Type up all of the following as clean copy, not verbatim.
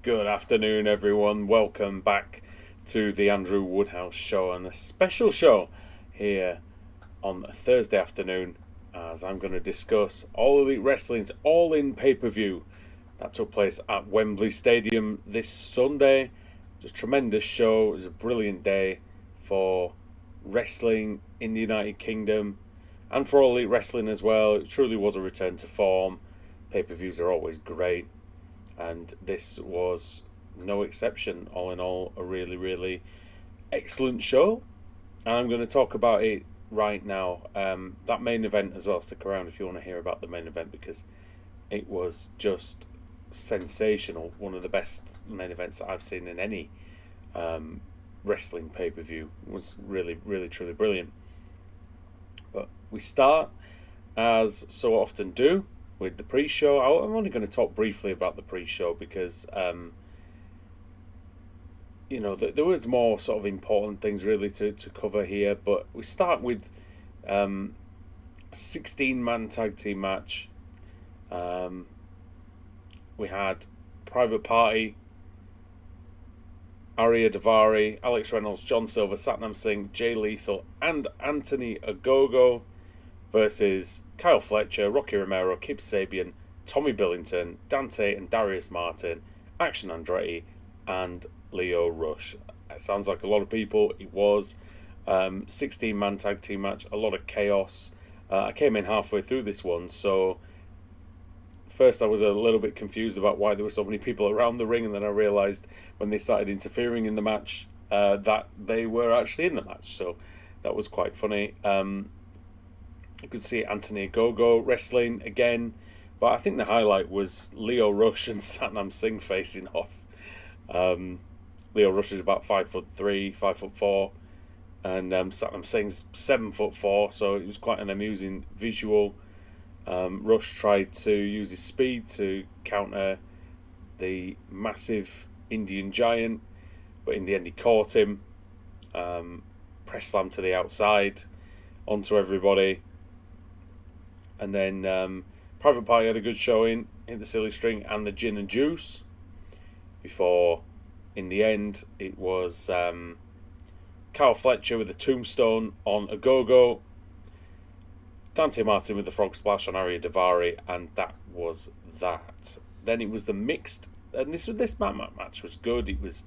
Good afternoon, everyone. Welcome back to the Andrew Woodhouse Show, and a special show here on a Thursday afternoon, as I'm going to discuss All Elite Wrestling's All In pay-per-view that took place at Wembley Stadium this Sunday. It was a tremendous show. It was a brilliant day for wrestling in the United Kingdom and for All Elite Wrestling as well. It truly was a return to form. Pay-per-views are always great, and this was no exception. All in all, a really, really excellent show, and I'm going to talk about it right now. That main event as well. Stick around if you want to hear about the main event, because it was just sensational. One of the best main events that I've seen in any wrestling pay-per-view. It was really, really, truly brilliant. But we start, as so often do, with the pre-show. I'm only going to talk briefly about the pre-show because there was more sort of important things really to cover here. But we start with 16-man tag team match. We had Private Party, Arya Daivari, Alex Reynolds, John Silver, Satnam Singh, Jay Lethal, and Anthony Ogogo versus Kyle Fletcher, Rocky Romero, Kip Sabian, Tommy Billington, Dante and Darius Martin, Action Andretti, and Leo Rush. It sounds like a lot of people. It was 16-man tag team match, a lot of chaos. I came in halfway through this one, so first I was a little bit confused about why there were so many people around the ring, and then I realised when they started interfering in the match that they were actually in the match, so that was quite funny. You could see Anthony Ogogo wrestling again, but I think the highlight was Leo Rush and Satnam Singh facing off. Leo Rush is about 5'3", 5'4", and Satnam Singh's 7'4", so it was quite an amusing visual. Rush tried to use his speed to counter the massive Indian giant, but in the end he caught him. Press slam to the outside onto everybody. And then Private Party had a good showing, hit the silly string and the gin and juice, before in the end it was Kyle Fletcher with the tombstone on Ogogo, Dante Martin with the frog splash on Arya Daivari, and that was that. Then it was the mixed, and this match was good. It was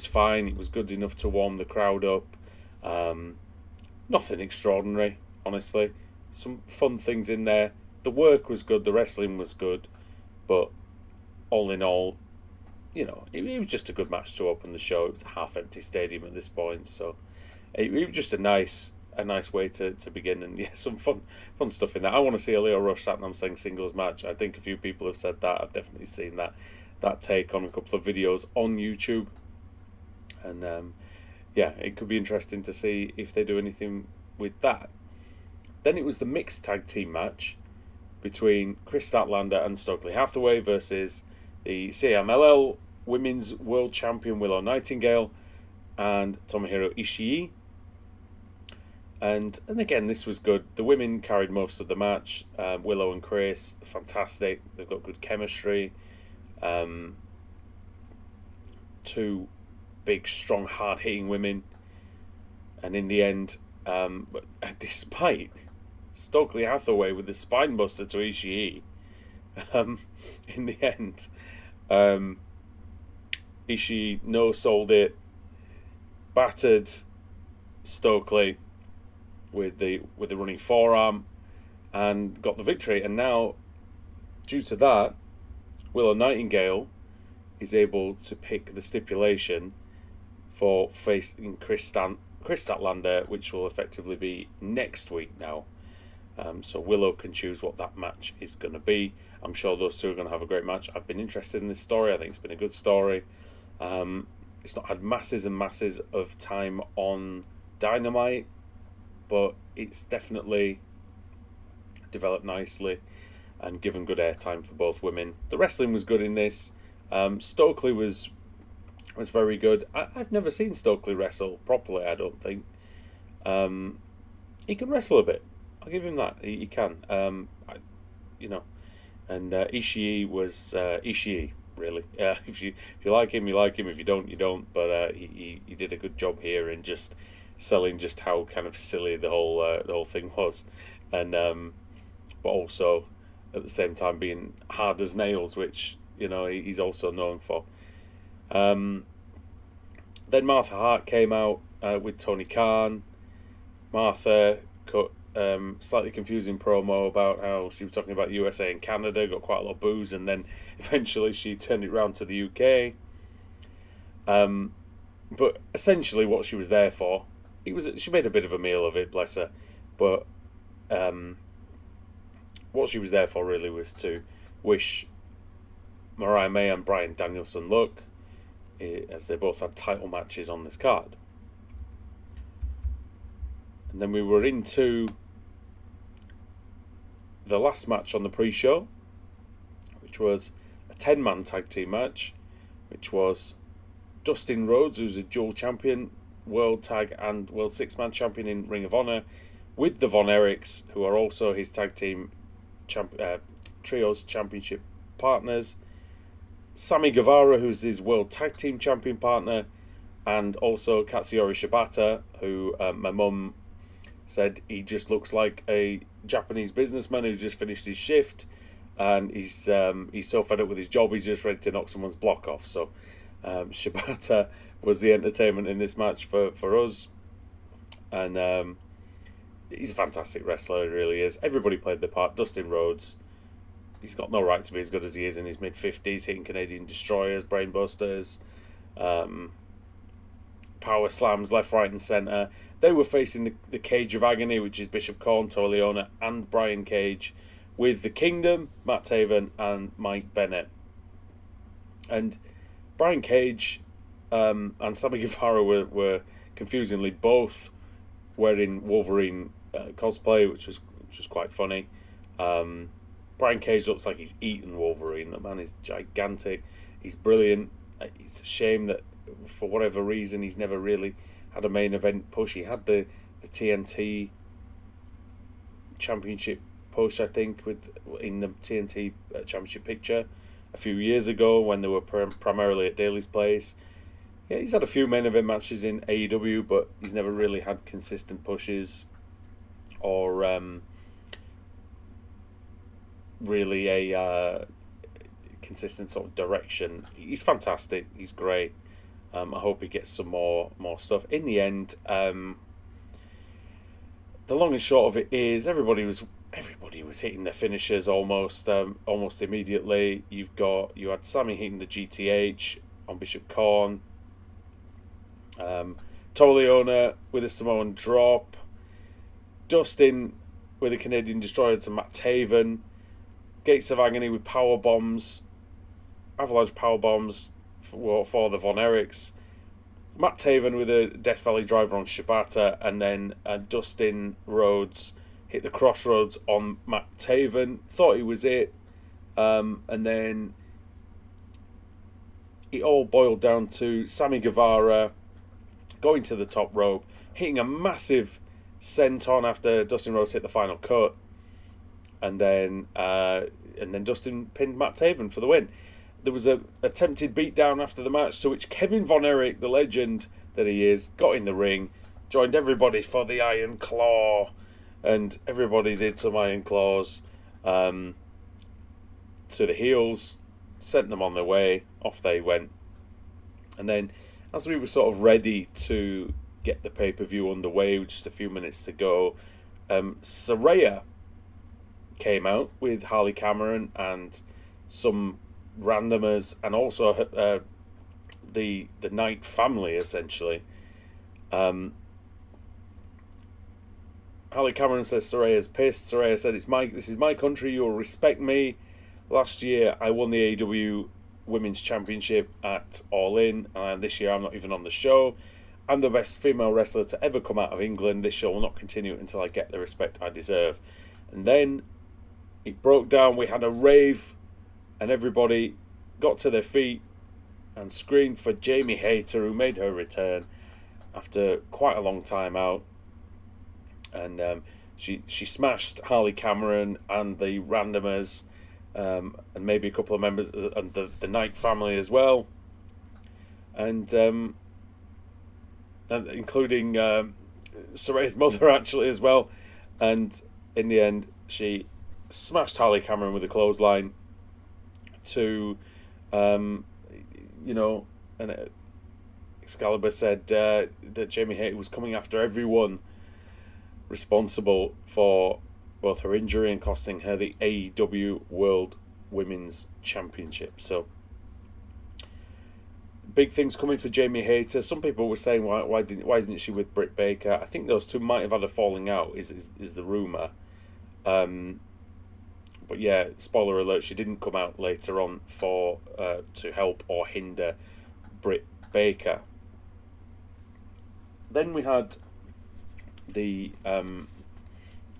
fine. It was good enough to warm the crowd up. Nothing extraordinary, honestly. Some fun things in there. The work was good. The wrestling was good, but all in all, it was just a good match to open the show. It was a half-empty stadium at this point, so it was just a nice way to begin, and some fun stuff in there. I want to see a Leo Rush Satnam Singh singles match. I think a few people have said that. I've definitely seen that take on a couple of videos on YouTube, and it could be interesting to see if they do anything with that. Then it was the mixed tag team match between Chris Statlander and Stokely Hathaway versus the CMLL Women's World Champion Willow Nightingale and Tomohiro Ishii. And again, this was good. The women carried most of the match. Willow and Chris, fantastic. They've got good chemistry. Two big, strong, hard-hitting women. And in the end, despite Stokely Hathaway with the spine buster to Ishii, in the end, Ishii no-sold it, battered Stokely with the running forearm, and got the victory. And now, due to that, Willow Nightingale is able to pick the stipulation for facing Chris Statlander, which will effectively be next week now. So Willow can choose what that match is going to be. I'm sure those two are going to have a great match. I've been interested in this story. I think it's been a good story. It's not had masses and masses of time on Dynamite, but it's definitely developed nicely and given good airtime for both women. The wrestling was good in this. Stokely was very good. I've never seen Stokely wrestle properly, I don't think. He can wrestle a bit. I'll give him that. He can. And Ishii was Ishii. really. If you like him, you like him. If you don't, you don't. But he did a good job here in just selling just how kind of silly the whole thing was, and but also at the same time being hard as nails, which he's also known for. Then Martha Hart came out with Tony Khan. Martha cut slightly confusing promo about how she was talking about USA and Canada, got quite a lot of boos, and then eventually she turned it round to the UK. But essentially what she was there for, she made a bit of a meal of it, bless her, but what she was there for really was to wish Mariah May and Bryan Danielson luck, as they both had title matches on this card. And then we were into the last match on the pre-show, which was a 10-man tag team match, which was Dustin Rhodes, who's a dual champion, World Tag and World Six-Man champion in Ring of Honor, with the Von Erichs, who are also his tag team trios championship partners, Sammy Guevara, who's his World Tag Team champion partner, and also Katsuyori Shibata, who my mum said he just looks like a Japanese businessman who's just finished his shift, and he's so fed up with his job he's just ready to knock someone's block off. So Shibata was the entertainment in this match for us, and he's a fantastic wrestler, he really is. Everybody played their part. Dustin Rhodes, he's got no right to be as good as he is in his mid-50s, hitting Canadian destroyers, brainbusters, power slams left, right and centre. They were facing the Cage of Agony, which is Bishop Corn, Toleona and Brian Cage, with the Kingdom, Matt Taven and Mike Bennett. And Brian Cage and Sammy Guevara were confusingly both wearing Wolverine cosplay, which was quite funny. Brian Cage looks like he's eaten Wolverine. The man is gigantic. He's brilliant. It's a shame that for whatever reason he's never really had a main event push. He had the TNT championship push, I think, in the TNT championship picture a few years ago when they were primarily at Daly's Place. Yeah, he's had a few main event matches in AEW, but he's never really had consistent pushes or really a consistent sort of direction. He's fantastic. He's great. I hope he gets some more stuff. In the end, the long and short of it is everybody was hitting their finishers almost immediately. You had Sammy hitting the GTH on Bishop Corn. Toleona with a Samoan drop. Dustin with a Canadian destroyer to Matt Taven. Gates of Agony with power bombs. Avalanche power bombs for the Von Erichs. Matt Taven with a Death Valley driver on Shibata, and then Dustin Rhodes hit the Crossroads on Matt Taven. Thought he was it, and then it all boiled down to Sammy Guevara going to the top rope, hitting a massive senton after Dustin Rhodes hit the final cut, and then Dustin pinned Matt Taven for the win. There was a attempted beatdown after the match, to which Kevin Von Erich, the legend that he is, got in the ring, joined everybody for the Iron Claw, and everybody did some Iron Claws to the heels, sent them on their way, off they went. And then, as we were sort of ready to get the pay-per-view underway, with just a few minutes to go, Saraya came out with Harley Cameron and some randomers, and also the Knight family, essentially. Harley Cameron says Saraya's pissed. Saraya said, this is my country, you will respect me. Last year I won the AEW Women's Championship at All In, and this year I'm not even on the show. I'm the best female wrestler to ever come out of England. This show will not continue until I get the respect I deserve. And then it broke down. We had a rave, and everybody got to their feet and screamed for Jamie Hayter, who made her return after quite a long time out. And she smashed Harley Cameron and the randomers and maybe a couple of members and the Knight family as well, and including Saraya's mother actually as well. And in the end, she smashed Harley Cameron with a clothesline to, and Excalibur said that Jamie Hayter was coming after everyone responsible for both her injury and costing her the AEW World Women's Championship. So, big things coming for Jamie Hayter. Some people were saying why isn't she with Britt Baker? I think those two might have had a falling out. Is the rumor? But yeah, spoiler alert: she didn't come out later on for to help or hinder Britt Baker. Then we had the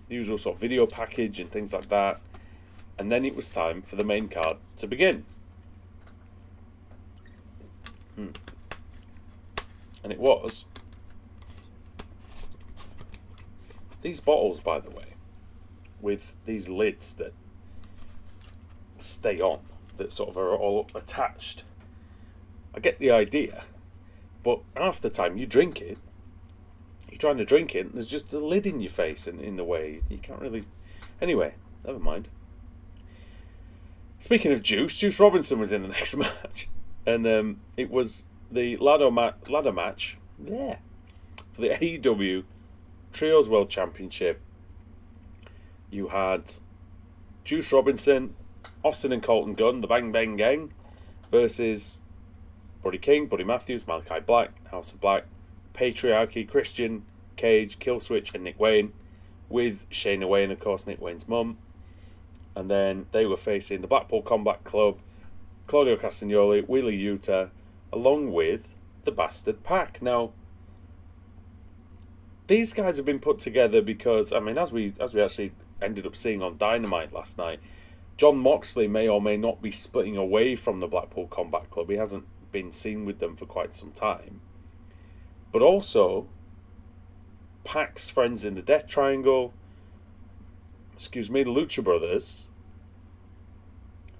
usual sort of video package and things like that, and then it was time for the main card to begin. And it was these bottles, by the way, with these lids that stay on, that sort of are all attached. I get the idea, but half the time you drink it, you're trying to drink it, and there's just a lid in your face and in the way. You can't really... Anyway, never mind. Speaking of Juice Robinson was in the next match. And it was the ladder match, for the AEW Trios World Championship. You had Juice Robinson, Austin and Colton Gunn, the Bang Bang Gang, versus Buddy King, Buddy Matthews, Malachi Black, House of Black, Patriarchy, Christian, Cage, Killswitch, and Nick Wayne, with Shayna Wayne, of course, Nick Wayne's mum. And then they were facing the Blackpool Combat Club, Claudio Castagnoli, Wheeler Yuta, along with the Bastard Pack. Now, these guys have been put together because, I mean, as we actually ended up seeing on Dynamite last night, Jon Moxley may or may not be splitting away from the Blackpool Combat Club. He hasn't been seen with them for quite some time. But also, Pac's friends in the Death Triangle, the Lucha Brothers,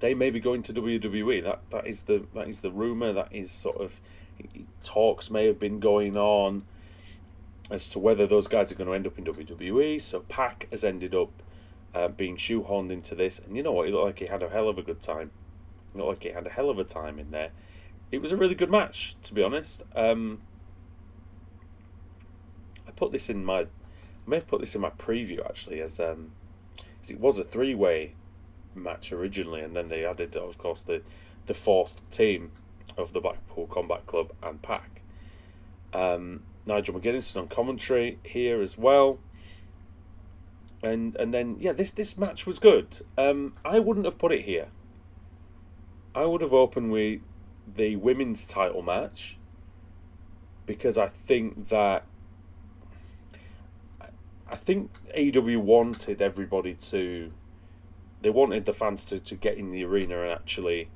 they may be going to WWE. That is the rumor. That is sort of, talks may have been going on as to whether those guys are going to end up in WWE. So Pac has ended up being shoehorned into this, and you know what? He looked like he had a hell of a good time. He looked like he had a hell of a time in there. It was a really good match, to be honest. I may have put this in my preview actually, as it was a 3-way match originally, and then they added, of course, the fourth team of the Blackpool Combat Club and Pac. Nigel McGuinness is on commentary here as well, and then this match was good. I wouldn't have put it here. I would have opened with the women's title match, because I think AEW wanted everybody to... They wanted the fans to get in the arena and actually...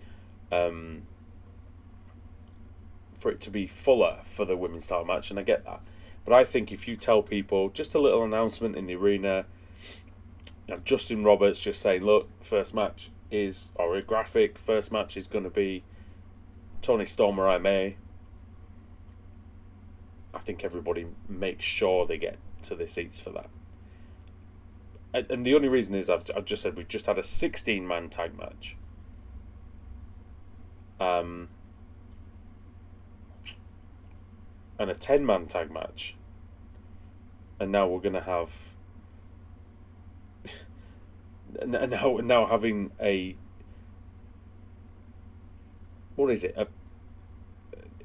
for it to be fuller for the women's title match, and I get that. But I think if you tell people, just a little announcement in the arena, Justin Roberts just saying, look, first match is, or a graphic, first match is going to be Tony Storm or May. I think everybody makes sure they get to their seats for that. And the only reason is I've just said we've just had a 16-man tag match. And a 10-man tag match. And now we're going to have... now having a... What is it?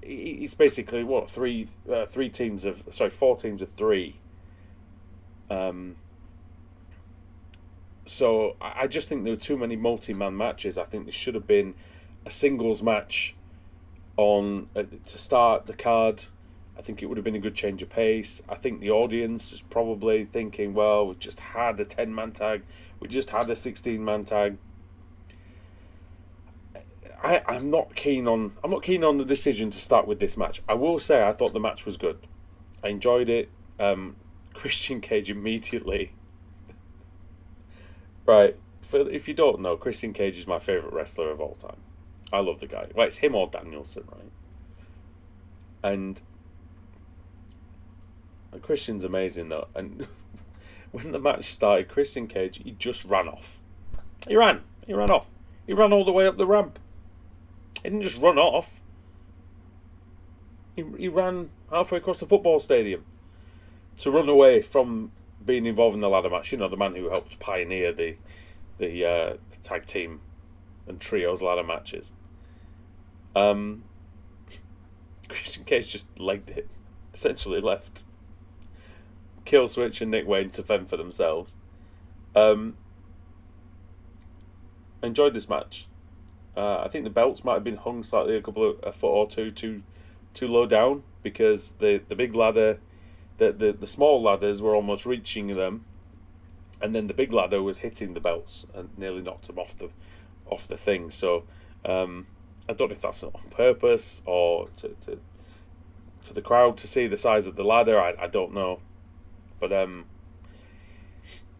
It's basically, what, four teams of 3. So I just think there were too many multi-man matches. I think there should have been a singles match on to start the card. I think it would have been a good change of pace. I think the audience is probably thinking, well, we've just had a 10-man tag. We just had a 16-man tag. I'm not keen on the decision to start with this match. I will say I thought the match was good. I enjoyed it. Christian Cage immediately. Right, if you don't know, Christian Cage is my favourite wrestler of all time. I love the guy. Well, it's him or Danielson, right? And Christian's amazing, though. And when the match started, Christian Cage, he just ran off. He ran off. He ran all the way up the ramp. He didn't just run off. He ran halfway across the football stadium to run away from being involved in the ladder match. You know, the man who helped pioneer the tag team and trios ladder matches. Christian Cage just legged it. Essentially left Killswitch and Nick Wayne to fend for themselves. Enjoyed this match. I think the belts might have been hung slightly a foot or two too low down, because the big ladder, the small ladders were almost reaching them, and then the big ladder was hitting the belts and nearly knocked them off the thing. So I don't know if that's on purpose or for the crowd to see the size of the ladder. I don't know, but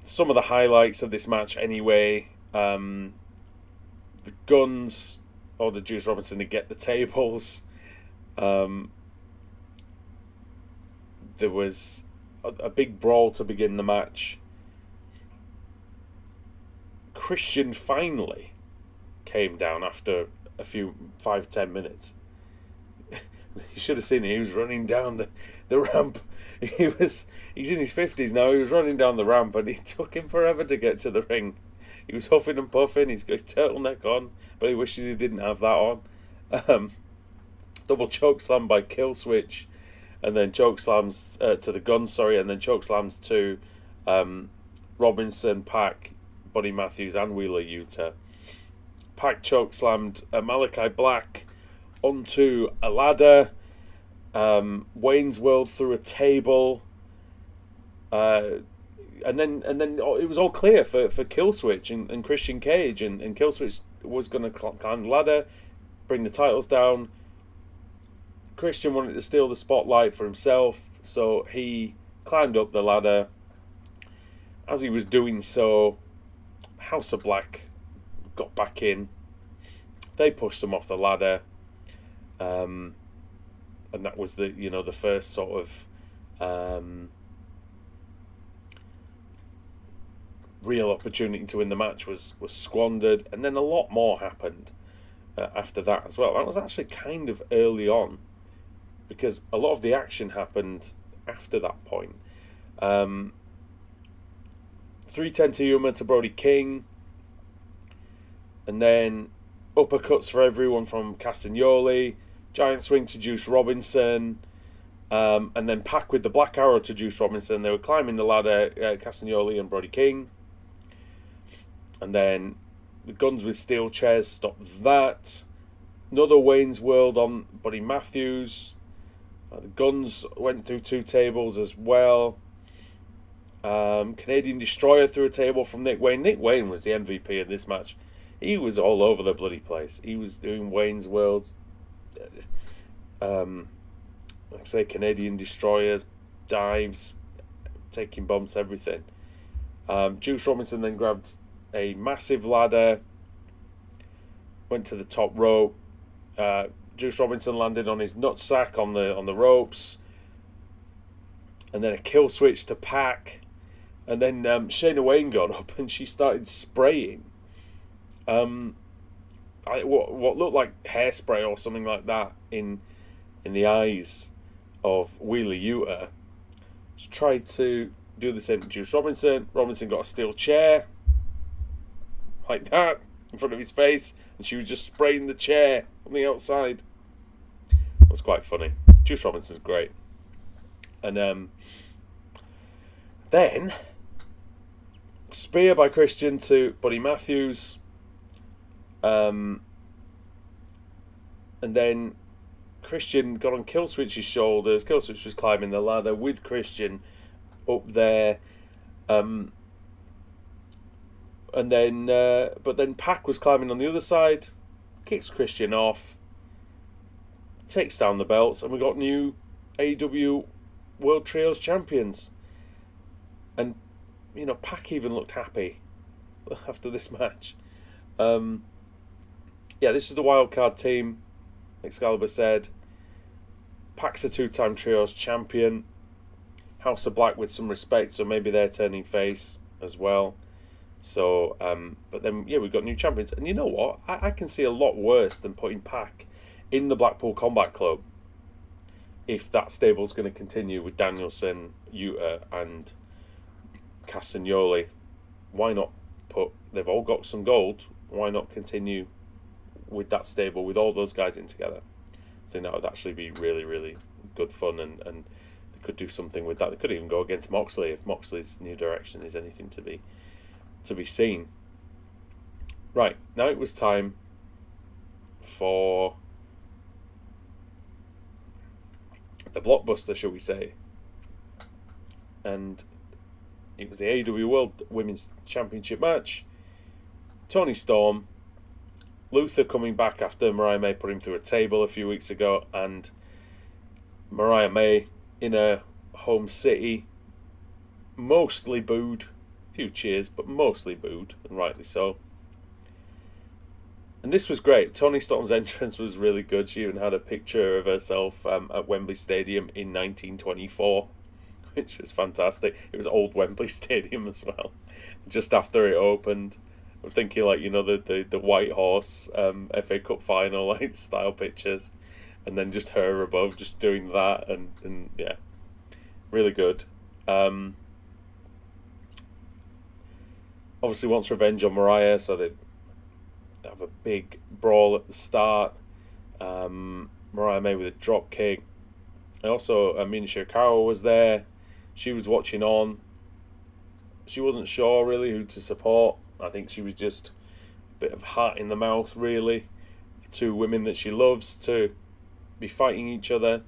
some of the highlights of this match anyway. The Guns or the Juice Robinson to get the tables. There was a big brawl to begin the match. Christian finally came down after a few 5-10 minutes. You should have seen him. He was running down the ramp. He's in his 50s now. He was running down the ramp, and it took him forever to get to the ring. He was huffing and puffing. He's got his turtleneck on, but he wishes he didn't have that on. Double choke slam by Killswitch, and then choke slams to the Guns, and then choke slams to Robinson, Pac, Buddy Matthews, and Wheeler Yuta. Pac choke slammed Malachi Black onto a ladder. Wayne's World through a table. And then it was all clear for Killswitch and Christian Cage, and Killswitch was going to climb the ladder, bring the titles down. Christian wanted to steal the spotlight for himself, so he climbed up the ladder. As he was doing so, House of Black got back in. They pushed him off the ladder, and that was the first sort of real opportunity to win the match was squandered, and then a lot more happened after that as well. That was actually kind of early on, because a lot of the action happened after that point. 310 to Yuma to Brody King, and then uppercuts for everyone from Castagnoli, giant swing to Juice Robinson, and then Pac with the Black Arrow to Juice Robinson. They were climbing the ladder, Castagnoli and Brody King. And then the Guns with steel chairs stopped that. Another Wayne's World on Buddy Matthews. The Guns went through 2 tables as well. Canadian Destroyer through a table from Nick Wayne. Nick Wayne was the MVP in this match. He was all over the bloody place. He was doing Wayne's Worlds. Like I say, Canadian Destroyers, dives, taking bumps, everything. Juice Robinson then grabbed a massive ladder, went to the top rope. Juice Robinson landed on his nutsack on the ropes, and then a kill switch to Pac, and then Shayna Wayne got up and she started spraying what looked like hairspray or something like that in the eyes of Wheeler Yuta. She tried to do the same to Juice Robinson. Robinson got a steel chair like that in front of his face, and she was just spraying the chair on the outside. It was quite funny. Juice Robinson's great. And then spear by Christian to Buddy Matthews. And then Christian got on Killswitch's shoulders. Killswitch was climbing the ladder with Christian up there. And then, but then Pac was climbing on the other side, kicks Christian off, takes down the belts, and we got new AEW World Trios champions. And Pac even looked happy. after this match. This is the wildcard team. Excalibur said. Pac's a 2-time trios champion. House of Black with some respect, so maybe they're turning face as well. So, but then, we've got new champions. And you know what? I can see a lot worse than putting Pac in the Blackpool Combat Club if that stable's going to continue with Danielson, Yuta, and Castagnoli. Why not they've all got some gold, why not continue with that stable with all those guys in together? I think that would actually be really, really good fun, and they could do something with that. They could even go against Moxley if Moxley's new direction is anything to be seen. Right, now it was time for the blockbuster, shall we say. And it was the AEW World Women's Championship match. Toni Storm, Luther coming back after Mariah May put him through a table a few weeks ago, and Mariah May in her home city, mostly booed. A few cheers, but mostly booed, and rightly so. And this was great. Toni Storm's entrance was really good. She even had a picture of herself at Wembley Stadium in 1924, which was fantastic. It was old Wembley Stadium as well, just after it opened. I'm thinking the White Horse FA Cup final style pictures, and then just her above just doing that, and yeah, really good. Obviously wants revenge on Mariah, so they have a big brawl at the start. Mariah May with a drop kick. And also, Mina Shirakawa was there. She was watching on. She wasn't sure really who to support. I think she was just a bit of heart in the mouth, really. Two women that she loves to be fighting each other.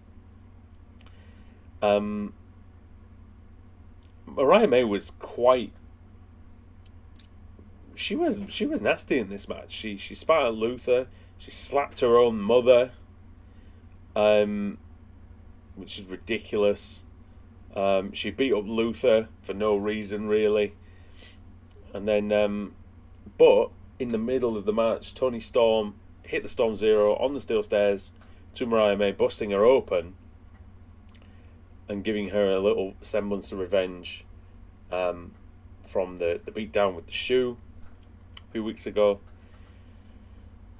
Mariah May was quite. She was nasty in this match. She spat at Luther. She slapped her own mother, which is ridiculous. She beat up Luther for no reason, really. And then, but in the middle of the match, Toni Storm hit the Storm Zero on the steel stairs to Mariah May, busting her open and giving her a little semblance of revenge from the beatdown with the shoe a few weeks ago.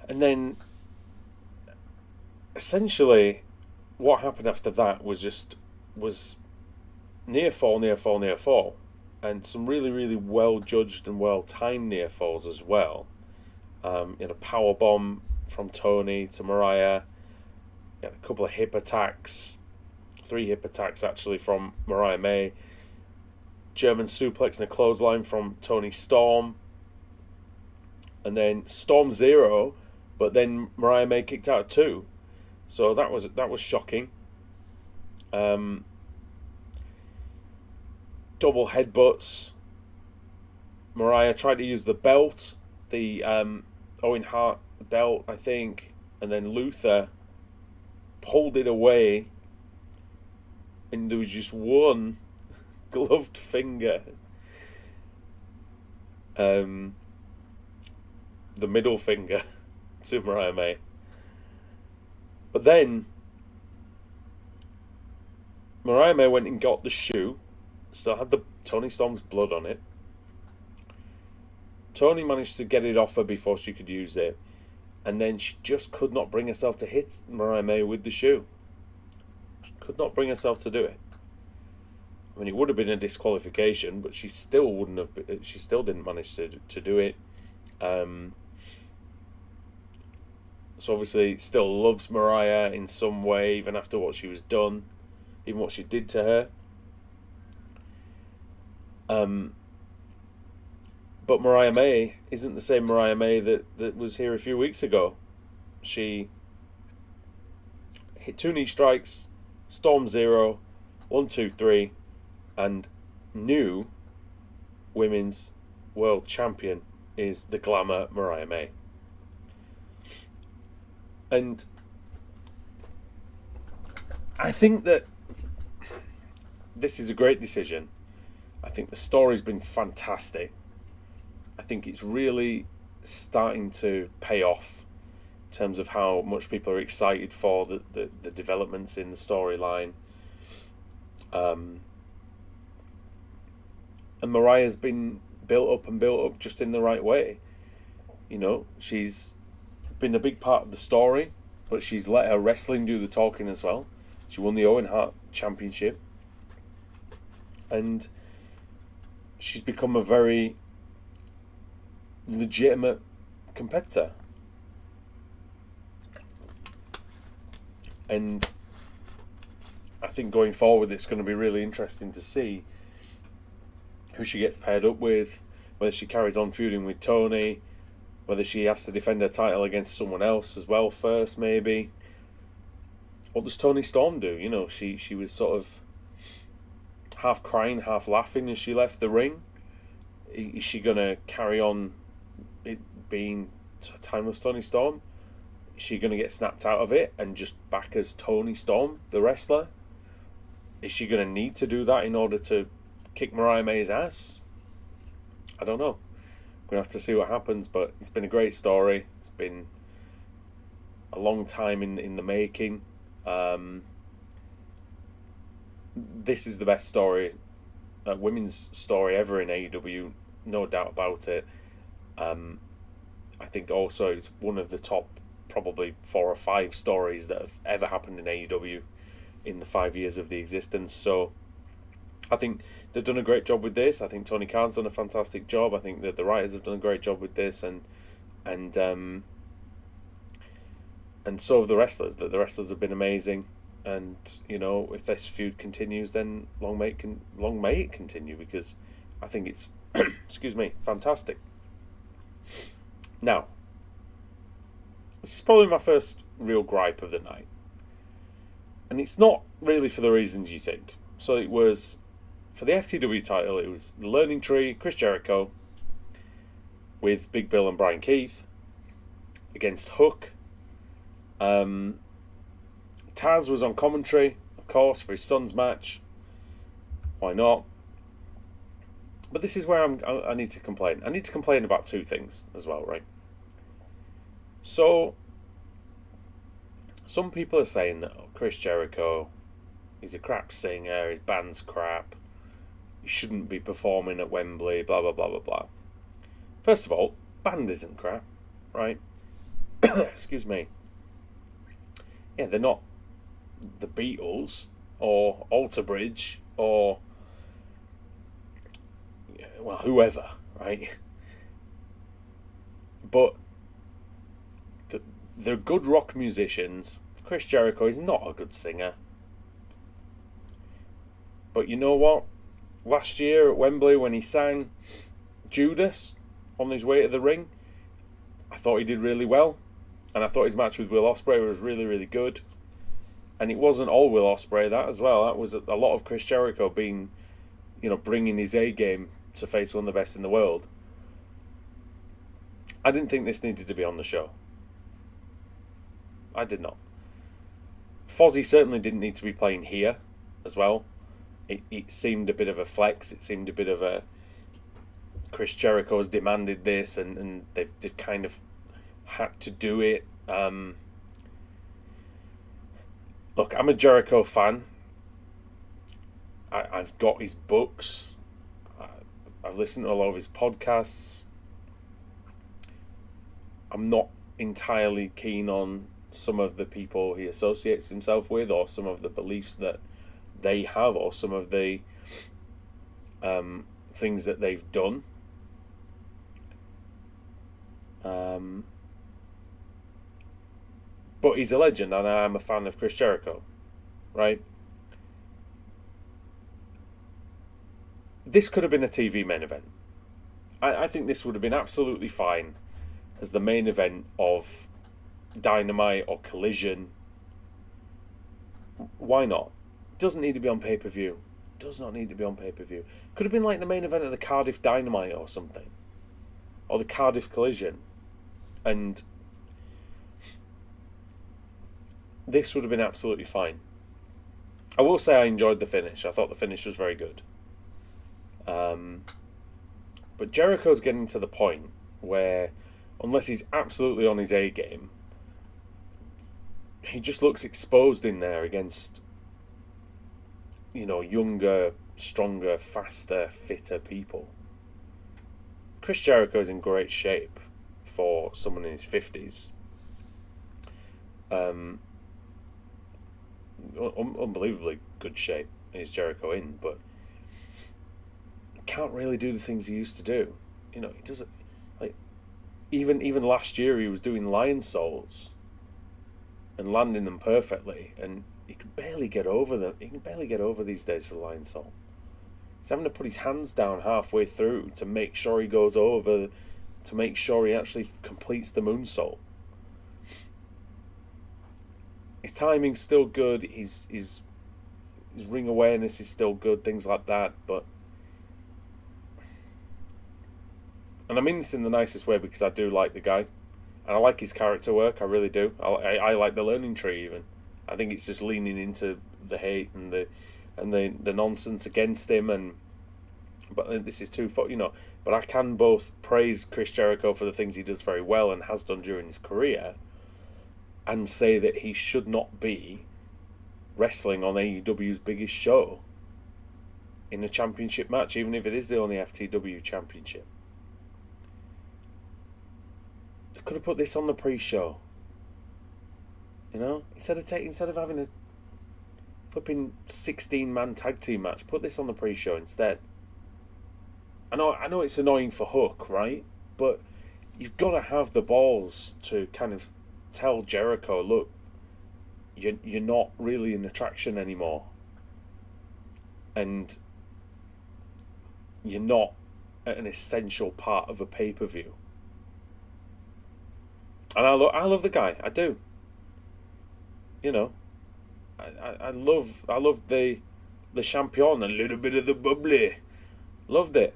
And then, essentially, what happened after that was near fall. And some really, really well-judged and well-timed near falls as well. Power bomb from Toni to Mariah. A couple of hip attacks. 3 hip attacks, actually, from Mariah May. German suplex and a clothesline from Toni Storm. And then Storm Zero, but then Mariah May kicked out 2. So that was shocking. Double headbutts. Mariah tried to use the belt, the Owen Hart belt, I think, and then Luther pulled it away, and there was just one gloved finger, the middle finger, to Mariah May. But then Mariah May went and got the shoe. Still had the Toni Storm's blood on it. Toni managed to get it off her before she could use it. And then she just could not bring herself to hit Mariah May with the shoe. She could not bring herself to do it. I mean, it would have been a disqualification, but she still wouldn't have. She still didn't manage to do it. So obviously, still loves Mariah in some way, even after what she was done, even what she did to her. But Mariah May isn't the same Mariah May that was here a few weeks ago. She hit 2 knee strikes, Storm Zero, 1, 2, 3, and new women's world champion is the glamour Mariah May. And I think that this is a great decision. I think the story's been fantastic. I think it's really starting to pay off in terms of how much people are excited for the developments in the storyline. And Mariah's been built up just in the right way. You know, she's been a big part of the story, but she's let her wrestling do the talking as well. She won the Owen Hart Championship, and she's become a very legitimate competitor. And I think going forward, it's going to be really interesting to see who she gets paired up with, whether she carries on feuding with Tony, whether she has to defend her title against someone else as well first, maybe. What does Toni Storm do? You know, she was sort of half crying, half laughing as she left the ring. Is she going to carry on it being timeless Toni Storm? Is she going to get snapped out of it and just back as Toni Storm, the wrestler? Is she going to need to do that in order to kick Mariah May's ass? I don't know. We're going to have to see what happens, but it's been a great story. It's been a long time in the making. This is the best story, women's story ever in AEW, no doubt about it. I think also it's one of the top probably 4 or 5 stories that have ever happened in AEW in the 5 years of the existence. So I think they've done a great job with this. I think Tony Khan's done a fantastic job. I think that the writers have done a great job with this, and so have the wrestlers. That the wrestlers have been amazing. And you know, if this feud continues, then long may it continue, because I think it's excuse me, fantastic. Now, this is probably my first real gripe of the night, and it's not really for the reasons you think. So it was for the FTW title. It was the Learning Tree, Chris Jericho, with Big Bill and Brian Keith against Hook. Taz was on commentary, of course, for his son's match. Why not? But this is where I need to complain. I need to complain about 2 things as well, right? So, some people are saying that Chris Jericho, he's a crap singer, his band's crap, he shouldn't be performing at Wembley, blah, blah, blah, blah, blah. First of all, band isn't crap, right? Excuse me. Yeah, they're not the Beatles or Alter Bridge or, well, whoever, right? But they're good rock musicians. Chris Jericho is not a good singer. But you know what? Last year at Wembley, when he sang Judas on his way to the ring, I thought he did really well. And I thought his match with Will Ospreay was really, really good. And it wasn't all Will Ospreay, that as well. That was a lot of Chris Jericho being, you know, bringing his A game to face one of the best in the world. I didn't think this needed to be on the show. I did not. Fozzy certainly didn't need to be playing here as well. It seemed a bit of a flex. It seemed a bit of a Chris Jericho's demanded this, and they've kind of had to do it. Look, I'm a Jericho fan. I've got his books. I've listened to a lot of his podcasts. I'm not entirely keen on some of the people he associates himself with, or some of the beliefs that they have, or some of the things that they've done. But he's a legend, and I'm a fan of Chris Jericho, right? This could have been a TV main event. I think this would have been absolutely fine as the main event of Dynamite or Collision. Why not? Doesn't need to be on pay-per-view. Does not need to be on pay-per-view. Could have been like the main event of the Cardiff Dynamite or something. Or the Cardiff Collision. And this would have been absolutely fine. I will say I enjoyed the finish. I thought the finish was very good. But But Jericho's getting to the point where, unless he's absolutely on his A game, he just looks exposed in there against, younger, stronger, faster, fitter people. Chris Jericho's in great shape for someone in his 50s. Unbelievably good shape is Jericho in, but can't really do the things he used to do. He doesn't, like, even last year he was doing lion salts and landing them perfectly, and he could barely get over them. He can barely get over these days for the lion salt. He's having to put his hands down halfway through to make sure he goes over, to make sure he actually completes the moonsault. His timing's still good. His ring awareness is still good. Things like that, but. And I mean this in the nicest way because I do like the guy. And I like his character work, I really do. I like the learning tree even. I think it's just leaning into the hate and the nonsense against him, but this is too far, But I can both praise Chris Jericho for the things he does very well and has done during his career, and say that he should not be wrestling on AEW's biggest show in a championship match, even if it is the only FTW championship. They could have put this on the pre-show. Instead of having a flipping 16-man tag team match, put this on the pre-show instead. I know it's annoying for Hook, right? But you've got to have the balls to kind of tell Jericho, look, you're not really an attraction anymore, and you're not an essential part of a pay-per-view. And I love the guy, I do. I love the champion, a little bit of the bubbly. Loved it.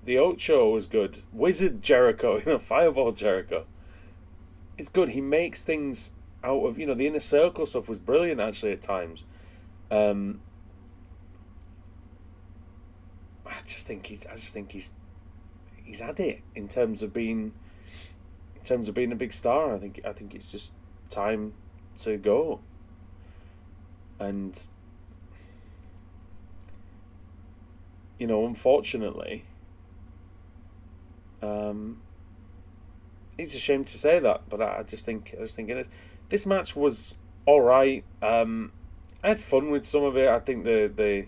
The Ocho was good. Wizard Jericho, Fireball Jericho. It's good. He makes things out of, the Inner Circle stuff was brilliant actually at times. I just think he's had it in terms of being a big star. I think it's just time to go. And unfortunately, it's a shame to say that, but I just think it is. This match was all right. I had fun with some of it. I think the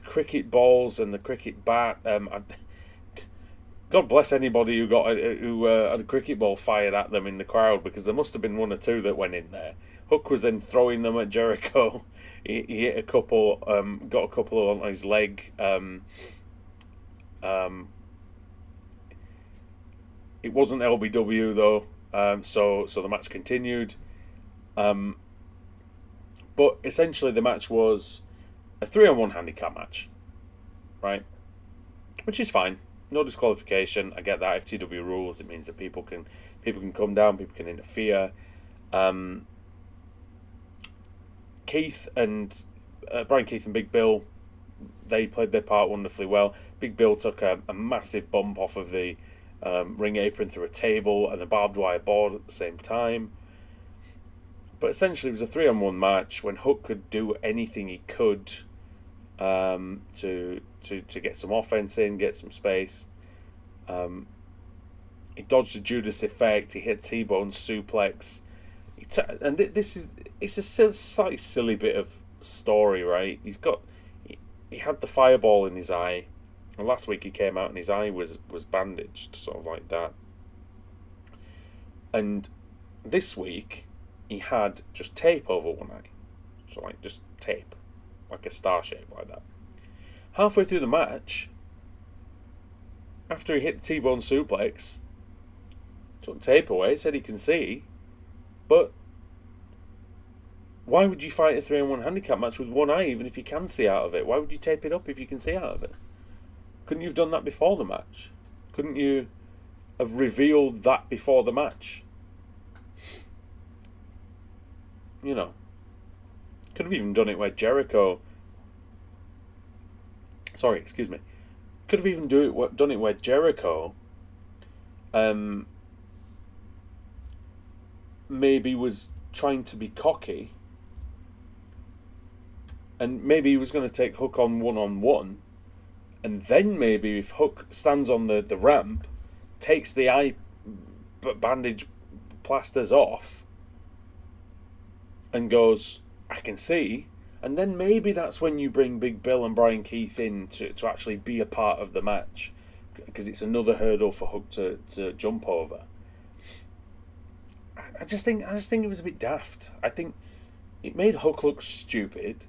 cricket balls and the cricket bat. God bless anybody who had a cricket ball fired at them in the crowd, because there must have been one or two that went in there. Hook was then throwing them at Jericho. He hit a couple, got a couple on his leg. It wasn't LBW though, so the match continued. But essentially the match was a 3-on-1 handicap match, right? Which is fine. No disqualification. I get that. FTW rules. It means that people can come down. People can interfere. Brian Keith and Big Bill, they played their part wonderfully well. Big Bill took a massive bump off of the ring apron through a table and a barbed wire board at the same time. But essentially, it was a 3-on-1 match when Hook could do anything he could to get some offense in, get some space. He dodged a Judas effect. He hit T-bone suplex. It's a slightly silly bit of story, right? He had the fireball in his eye, and last week he came out and his eye was bandaged, sort of like that. And this week he had just tape over one eye, so like just tape, like a star shape like that. Halfway through the match, after he hit the T-bone suplex, took the tape away, said he can see, but why would you fight a 3-on-1 handicap match with one eye even if you can see out of it? Why would you tape it up if you can see out of it? Couldn't you have done that before the match? Couldn't you have revealed that before the match? Could have even done it where Jericho... Could have even done it where Jericho maybe was trying to be cocky, and maybe he was going to take Hook on one, and then maybe if Hook stands on the ramp, takes the eye bandage plasters off, and goes, I can see, and then maybe that's when you bring Big Bill and Brian Keith in to actually be a part of the match, because it's another hurdle for Hook to jump over. I just think it was a bit daft. I think it made Hook look stupid,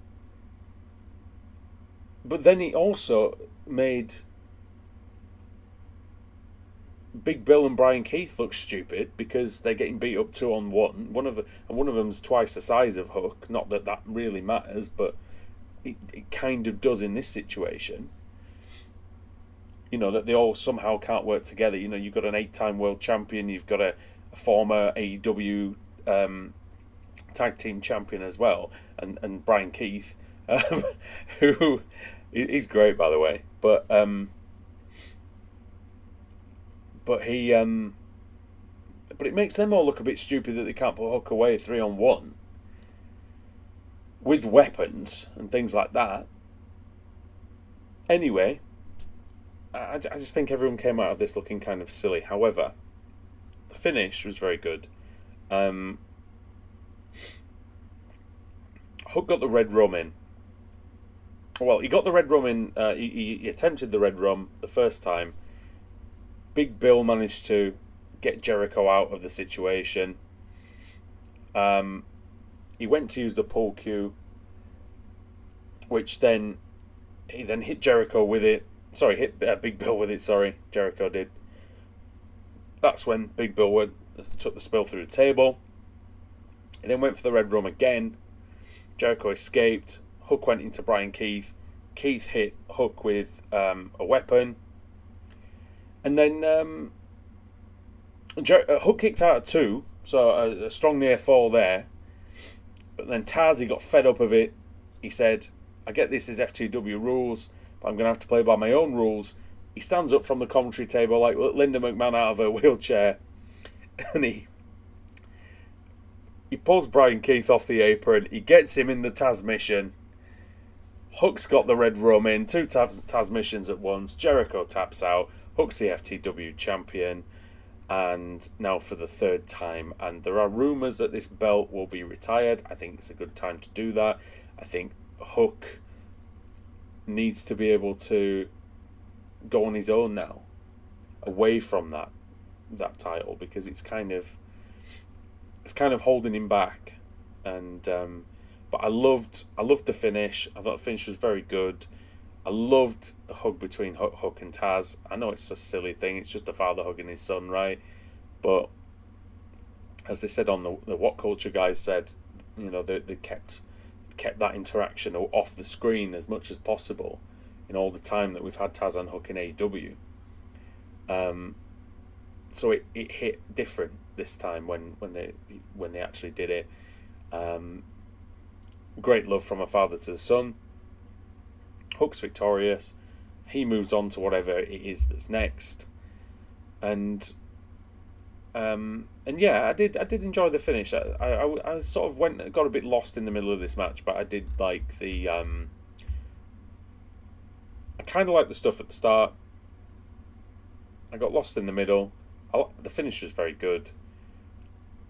but then it also made Big Bill and Brian Keith look stupid because they're getting beat up 2-on-1. One of them's twice the size of Hook. Not that really matters, but it kind of does in this situation. You know, that they all somehow can't work together. You know, you've got an 8-time world champion, you've got a former AEW tag team champion as well, and Brian Keith, who he's great, by the way, but he but it makes them all look a bit stupid that they can't put Hook away 3-on-1 with weapons and things like that. Anyway, I just think everyone came out of this looking kind of silly. However, the finish was very good. Hook got the red rum in. Well, he got the red rum in. He attempted the red rum the first time. Big Bill managed to get Jericho out of the situation. He went to use the pull cue, which then he hit Jericho with it. Sorry, hit Big Bill with it. Sorry, Jericho did. That's when Big Bill took the spill through the table. He then went for the red rum again. Jericho escaped. Hook went into Brian Keith. Keith hit Hook with a weapon. And then Hook kicked out of 2, so a strong near fall there. But then Taz, he got fed up of it. He said, I get this is FTW rules, but I'm going to have to play by my own rules. He stands up from the commentary table like Linda McMahon out of her wheelchair, and he pulls Brian Keith off the apron. He gets him in the Taz mission. Hook's got the red rum in, 2 Taz missions at once. Jericho taps out. Hook's the FTW champion, and now for the 3rd time. And there are rumours that this belt will be retired. I think it's a good time to do that. I think Hook needs to be able to go on his own now, away from that title, because it's kind of holding him back. And but I loved the finish. I thought the finish was very good. I loved the hug between Hook and Taz. I know it's a silly thing. It's just a father hugging his son, right? But as they said on the What Culture guys said, you know, they kept that interaction off the screen as much as possible in all the time that we've had Taz and Hook in AEW. So it hit different this time when they actually did it. Great love from a father to the son. Hook's victorious. He moves on to whatever it is that's next, and yeah, I did enjoy the finish. I sort of got a bit lost in the middle of this match, but I did like the I kind of liked the stuff at the start. I got lost in the middle. The finish was very good.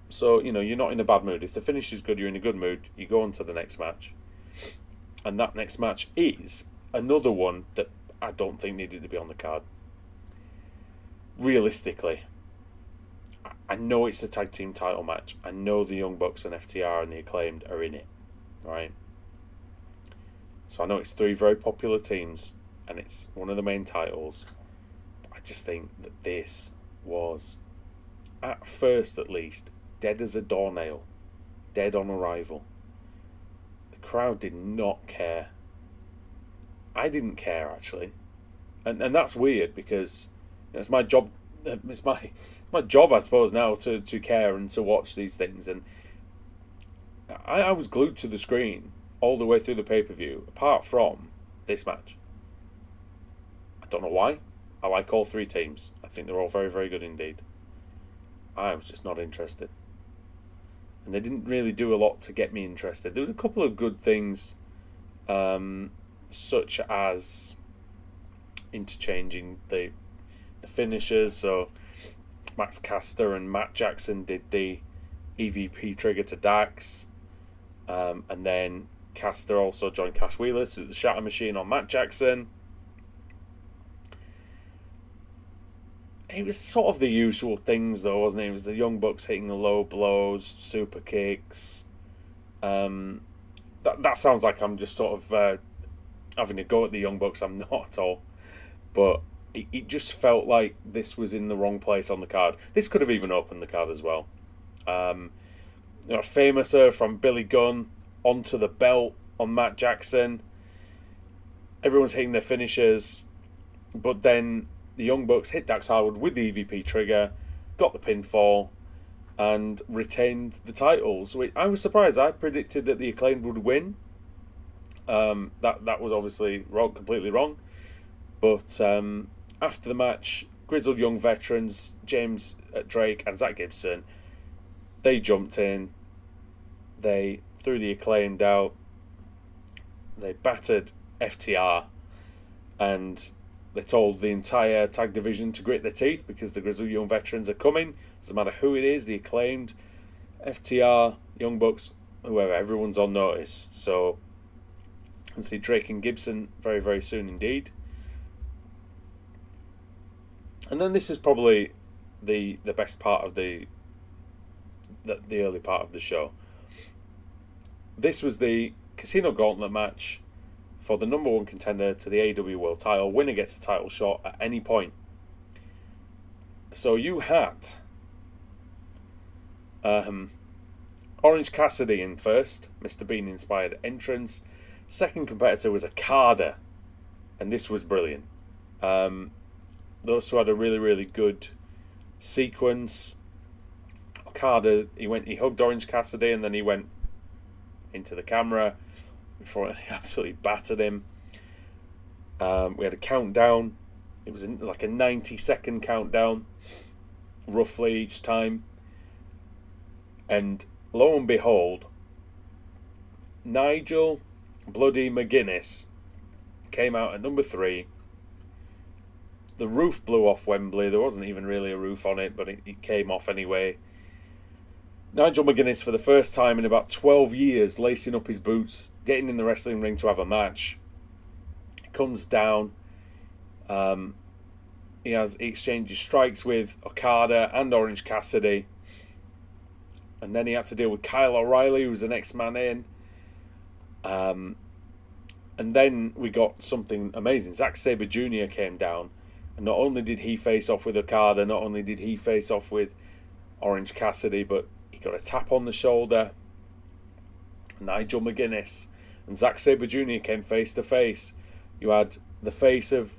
So, you know, you're not in a bad mood. If the finish is good, you're in a good mood. You go on to the next match. And that next match is another one that I don't think needed to be on the card. Realistically, I know it's a tag team title match. I know the Young Bucks and FTR and the Acclaimed are in it. Right? So I know it's 3 very popular teams. And it's one of the main titles. But I just think that this was, at first at least, dead as a doornail. Dead on arrival. The crowd did not care. I didn't care, actually. And that's weird, because you know, it's my job. It's my job, I suppose, now to care and to watch these things. And I was glued to the screen all the way through the pay-per-view, apart from this match. don't know why. I like all three teams. I think they're all very, very good indeed. I was just not interested. And they didn't really do a lot to get me interested. There were a couple of good things, such as interchanging the finishers. So Max Caster and Matt Jackson did the EVP trigger to Dax. And then Caster also joined Cash Wheeler to do the Shatter Machine on Matt Jackson. It was sort of the usual things, though, wasn't it? It was the Young Bucks hitting the low blows, super kicks. That sounds like I'm just sort of having a go at the Young Bucks. I'm not at all. But it just felt like this was in the wrong place on the card. This could have even opened the card as well. Famouser from Billy Gunn onto the belt on Matt Jackson. Everyone's hitting their finishers, but then the Young Bucks hit Dax Harwood with the EVP trigger, got the pinfall, and retained the titles. I was surprised. I predicted that the Acclaimed would win. That was obviously wrong, completely wrong. But after the match, grizzled young veterans James Drake and Zach Gibson, they jumped in. They threw the Acclaimed out. They battered FTR, and they told the entire tag division to grit their teeth because the grizzled young veterans are coming. Doesn't matter who it is, the Acclaimed, FTR, Young Bucks, whoever, everyone's on notice. So we'll see Drake and Gibson very, very soon indeed. And then this is probably the best part of the early part of the show. This was the Casino Gauntlet match for the number one contender to the AEW World title. Winner gets a title shot at any point. So you had Orange Cassidy in first, Mr. Bean inspired entrance. Second competitor was Okada, and this was brilliant. Those two had a really, really good sequence. Okada, he hugged Orange Cassidy, and then he went into the camera before he absolutely battered him. We had a countdown. It was like a 90-second countdown, roughly each time. And lo and behold, Nigel Bloody McGuinness came out at number 3. The roof blew off Wembley. There wasn't even really a roof on it, but it came off anyway. Nigel McGuinness, for the first time in about 12 years, lacing up his boots, getting in the wrestling ring to have a match. He comes down. He exchanges strikes with Okada and Orange Cassidy. And then he had to deal with Kyle O'Reilly, who was the next man in. And then we got something amazing. Zack Sabre Jr. came down. And not only did he face off with Okada, not only did he face off with Orange Cassidy, but he got a tap on the shoulder. Nigel McGuinness and Zack Sabre Jr. came face to face. You had the face of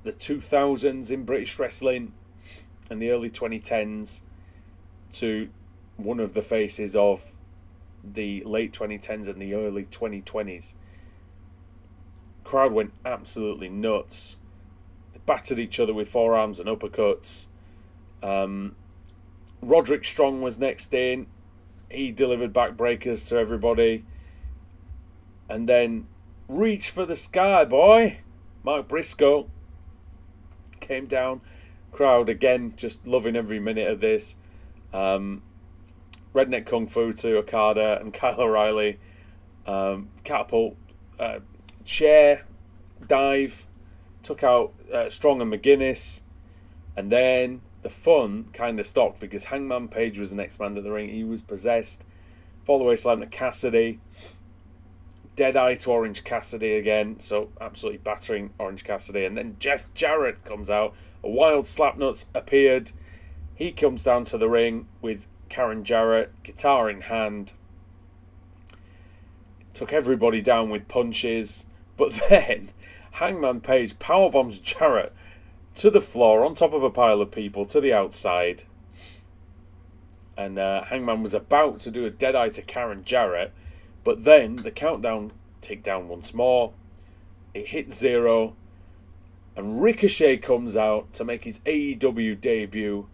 the 2000s in British wrestling and the early 2010s to one of the faces of the late 2010s and the early 2020s. Crowd went absolutely nuts. They battered each other with forearms and uppercuts. Roderick Strong was next in. He delivered backbreakers to everybody. And then, reach for the sky, boy. Mark Briscoe came down. Crowd, again, just loving every minute of this. Redneck Kung Fu to Okada and Kyle O'Reilly. Catapult, chair, dive. Took out Strong and McGuinness. And then the fun kind of stopped because Hangman Page was the next man to the ring. He was possessed. Follow-away slam to Cassidy. Deadeye to Orange Cassidy again. So absolutely battering Orange Cassidy. And then Jeff Jarrett comes out. A wild slapnuts appeared. He comes down to the ring with Karen Jarrett, guitar in hand. Took everybody down with punches. But then Hangman Page powerbombs Jarrett to the floor on top of a pile of people to the outside. And Hangman was about to do a deadeye to Karen Jarrett, but then the countdown ticked down once more. It hit 0, And Ricochet comes out to make his AEW debut.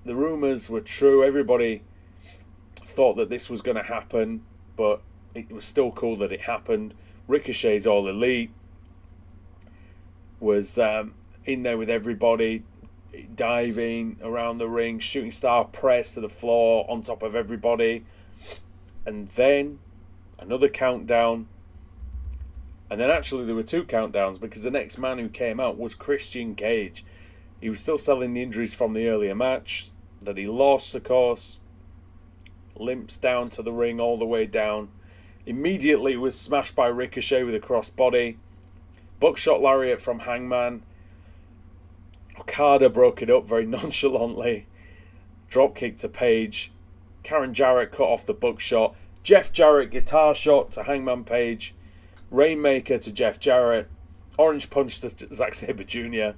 The rumours were true. Everybody thought that this was going to happen, but it was still cool that it happened. Ricochet's All Elite was in there with everybody, diving around the ring, shooting star press to the floor on top of everybody. And then another countdown. And then actually there were 2 countdowns, because the next man who came out was Christian Cage. He was still selling the injuries from the earlier match that he lost, of course. Limps down to the ring all the way down. Immediately was smashed by Ricochet with a crossbody. Buckshot lariat from Hangman. Okada broke it up very nonchalantly. Dropkick to Page. Karen Jarrett cut off the buckshot. Jeff Jarrett guitar shot to Hangman Page. Rainmaker to Jeff Jarrett. Orange Punch to Zack Sabre Jr.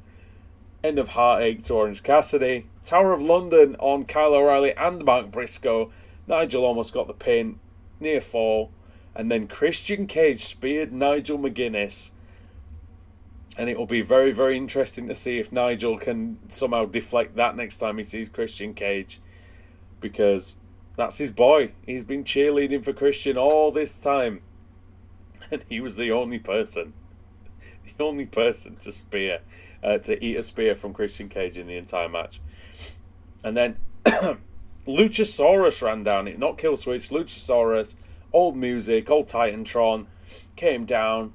End of Heartache to Orange Cassidy. Tower of London on Kyle O'Reilly and Mark Briscoe. Nigel almost got the pin. Near fall. And then Christian Cage speared Nigel McGuinness. And it will be very, very interesting to see if Nigel can somehow deflect that next time he sees Christian Cage. Because that's his boy. He's been cheerleading for Christian all this time. And he was the only person to spear, to eat a spear from Christian Cage in the entire match. And then Luchasaurus ran down it, not Killswitch. Luchasaurus, old music, old Titantron, came down,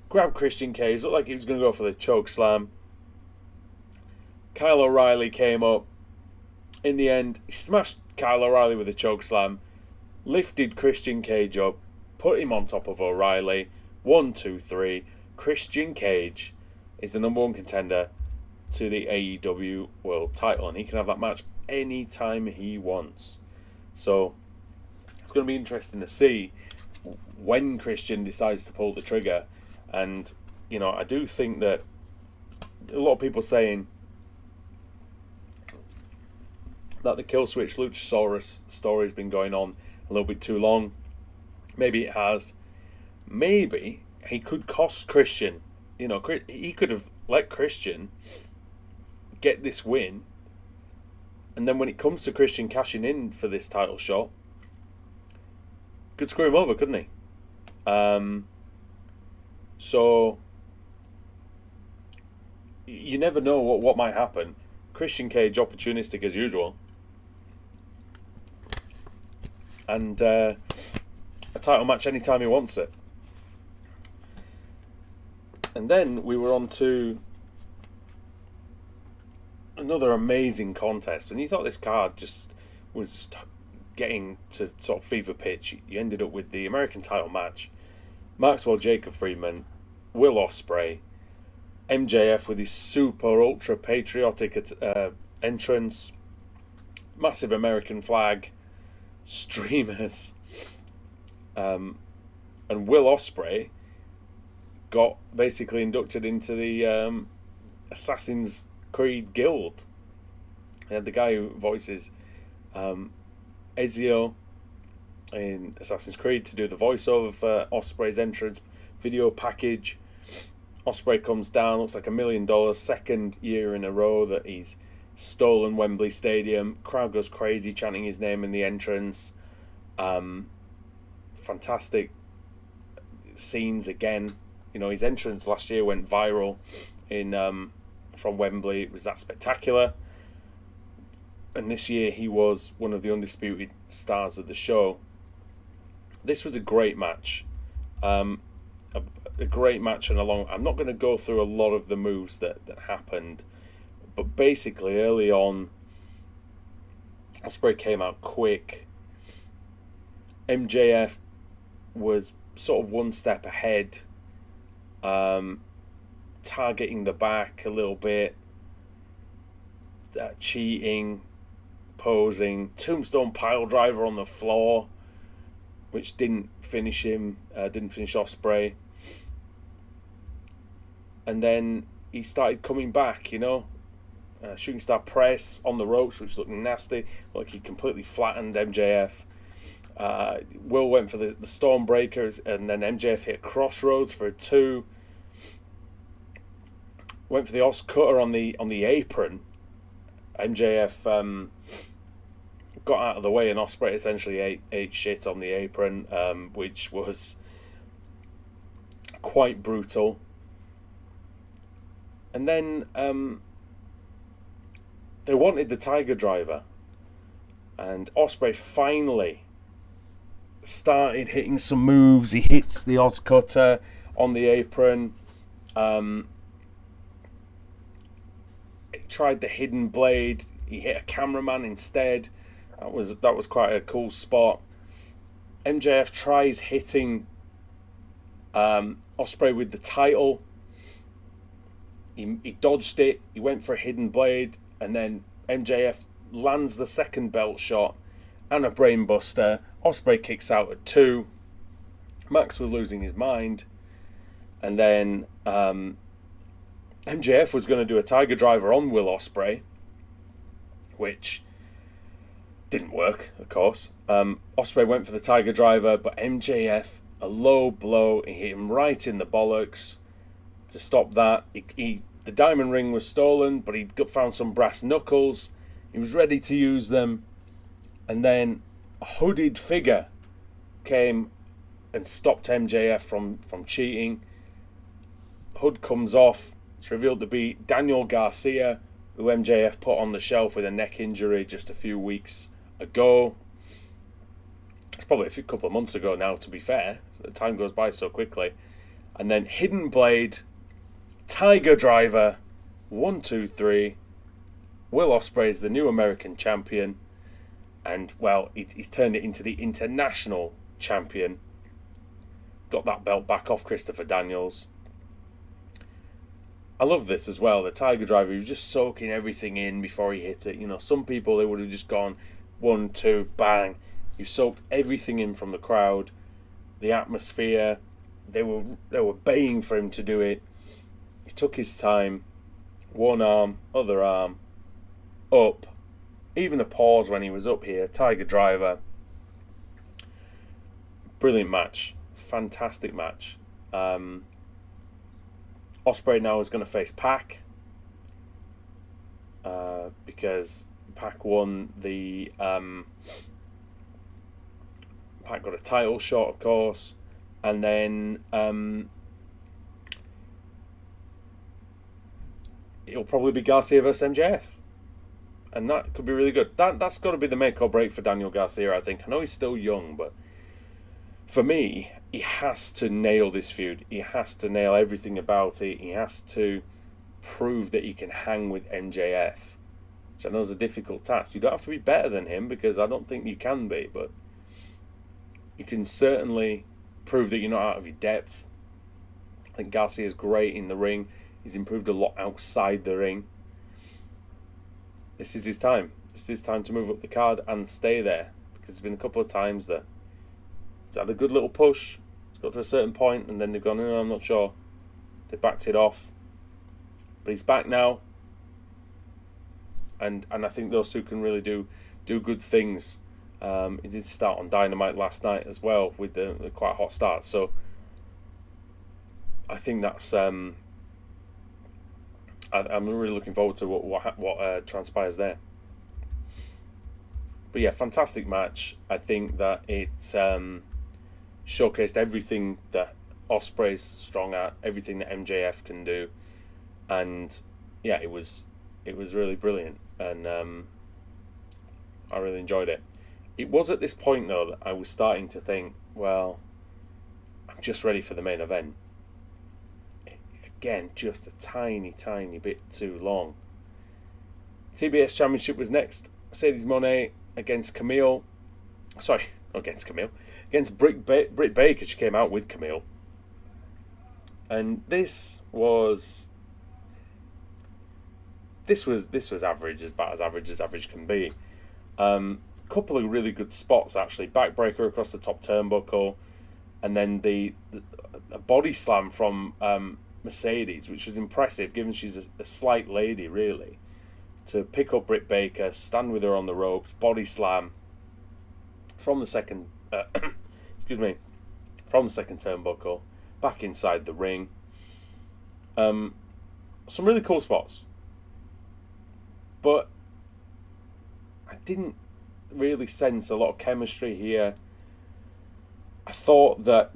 grabbed Christian Cage, looked like he was going to go for the choke slam. Kyle O'Reilly came up. In the end, he smashed Kyle O'Reilly with a choke slam, lifted Christian Cage up, put him on top of O'Reilly. 1, 2, 3. Christian Cage is the number 1 contender to the AEW World Title, and he can have that match anytime he wants. So it's going to be interesting to see when Christian decides to pull the trigger. And you know, I do think that a lot of people saying that the Killswitch Luchasaurus story has been going on a little bit too long. Maybe it has. Maybe he could cost Christian. You know, he could have let Christian get this win, and then when it comes to Christian cashing in for this title shot, could screw him over, couldn't he? So you never know what might happen. Christian Cage, opportunistic as usual, and a title match anytime he wants it. And then we were on to another amazing contest. When you thought this card just was just getting to sort of fever pitch, you ended up with the American title match. Maxwell Jacob Friedman, Will Ospreay, MJF with his super ultra patriotic entrance, massive American flag, streamers, and Will Ospreay got basically inducted into the Assassin's Creed Guild. They had the guy who voices Ezio in Assassin's Creed to do the voiceover for Ospreay's entrance video package. Ospreay comes down, looks like $1 million, 2nd year in a row that he's stolen Wembley Stadium. Crowd goes crazy chanting his name in the entrance. Fantastic scenes again. You know, his entrance last year went viral in from Wembley. It was that spectacular. And this year he was one of the undisputed stars of the show. This was a great match. A great match and a long... I'm not going to go through a lot of the moves that happened. But basically, early on, Ospreay came out quick. MJF was sort of one step ahead. Targeting the back a little bit. Cheating. Posing. Tombstone piledriver on the floor, which didn't finish him. Didn't finish Ospreay. And then he started coming back, you know. Shooting star press on the ropes, which looked nasty. Like he completely flattened MJF. Will went for the Stormbreakers, and then MJF hit Crossroads for a 2. went for the Os cutter on the apron. MJF got out of the way, and Ospreay essentially ate shit on the apron, which was quite brutal. And then they wanted the Tiger Driver, and Ospreay finally started hitting some moves. He hits the Oz Cutter on the apron. He tried the Hidden Blade. He hit a cameraman instead. That was quite a cool spot. MJF tries hitting Ospreay with the title. He dodged it. He went for a Hidden Blade, and then MJF lands the second belt shot and a brainbuster. Ospreay kicks out at 2. Max was losing his mind, and then MJF was going to do a Tiger Driver on Will Ospreay, which didn't work, of course. Ospreay went for the Tiger Driver, but MJF, a low blow, he hit him right in the bollocks. To stop that, the diamond ring was stolen, but he found some brass knuckles. He was ready to use them, and then a hooded figure came and stopped MJF from cheating. Hood comes off. It's revealed to be Daniel Garcia, who MJF put on the shelf with a neck injury just a few weeks ago. It's probably a couple of months ago now, to be fair. The time goes by so quickly. And then Hidden Blade, Tiger Driver, 1, 2, 3. Will Ospreay is the new American champion. And, well, he's turned it into the international champion. Got that belt back off Christopher Daniels. I love this as well. The Tiger Driver, he was just soaking everything in before he hit it. You know, some people, they would have just gone 1, 2, bang. You soaked everything in from the crowd, the atmosphere. They were baying for him to do it. He took his time. One arm, other arm, up. Even the pause when he was up here. Tiger Driver. Brilliant match. Fantastic match. Ospreay now is going to face Pac. Because Pac won the... Pac got a title shot, of course. And then... it'll probably be Garcia versus MJF. And that could be really good. That's got to be the make or break for Daniel Garcia, I think. I know he's still young, but for me, he has to nail this feud. He has to nail everything about it. He has to prove that he can hang with MJF, which I know is a difficult task. You don't have to be better than him, because I don't think you can be, but you can certainly prove that you're not out of your depth. I think Garcia's great in the ring. He's improved a lot outside the ring. This is his time. This is his time to move up the card and stay there, because it's been a couple of times that he's had a good little push. It's got to a certain point, and then they've gone, I'm not sure. They backed it off. But he's back now. And I think those two can really do good things. He did start on Dynamite last night as well with the quite hot start. So I think that's... I'm really looking forward to what transpires there. But yeah, fantastic match. I think that it showcased everything that Ospreay's strong at, everything that MJF can do, and yeah, it was really brilliant, and I really enjoyed it. It was at this point though that I was starting to think, well, I'm just ready for the main event. Again, just a tiny bit too long. TBS Championship was next. Mercedes Moné against Camille. Sorry, not against Camille. Against Britt Baker. She came out with Camille. And this was average, as bad as average can be. Couple of really good spots actually. Backbreaker across the top turnbuckle, and then a body slam from Mercedes, which was impressive given she's a slight lady really, to pick up Britt Baker, stand with her on the ropes, body slam from the second from the second turnbuckle back inside the ring. some really cool spots. But I didn't really sense a lot of chemistry here. I thought that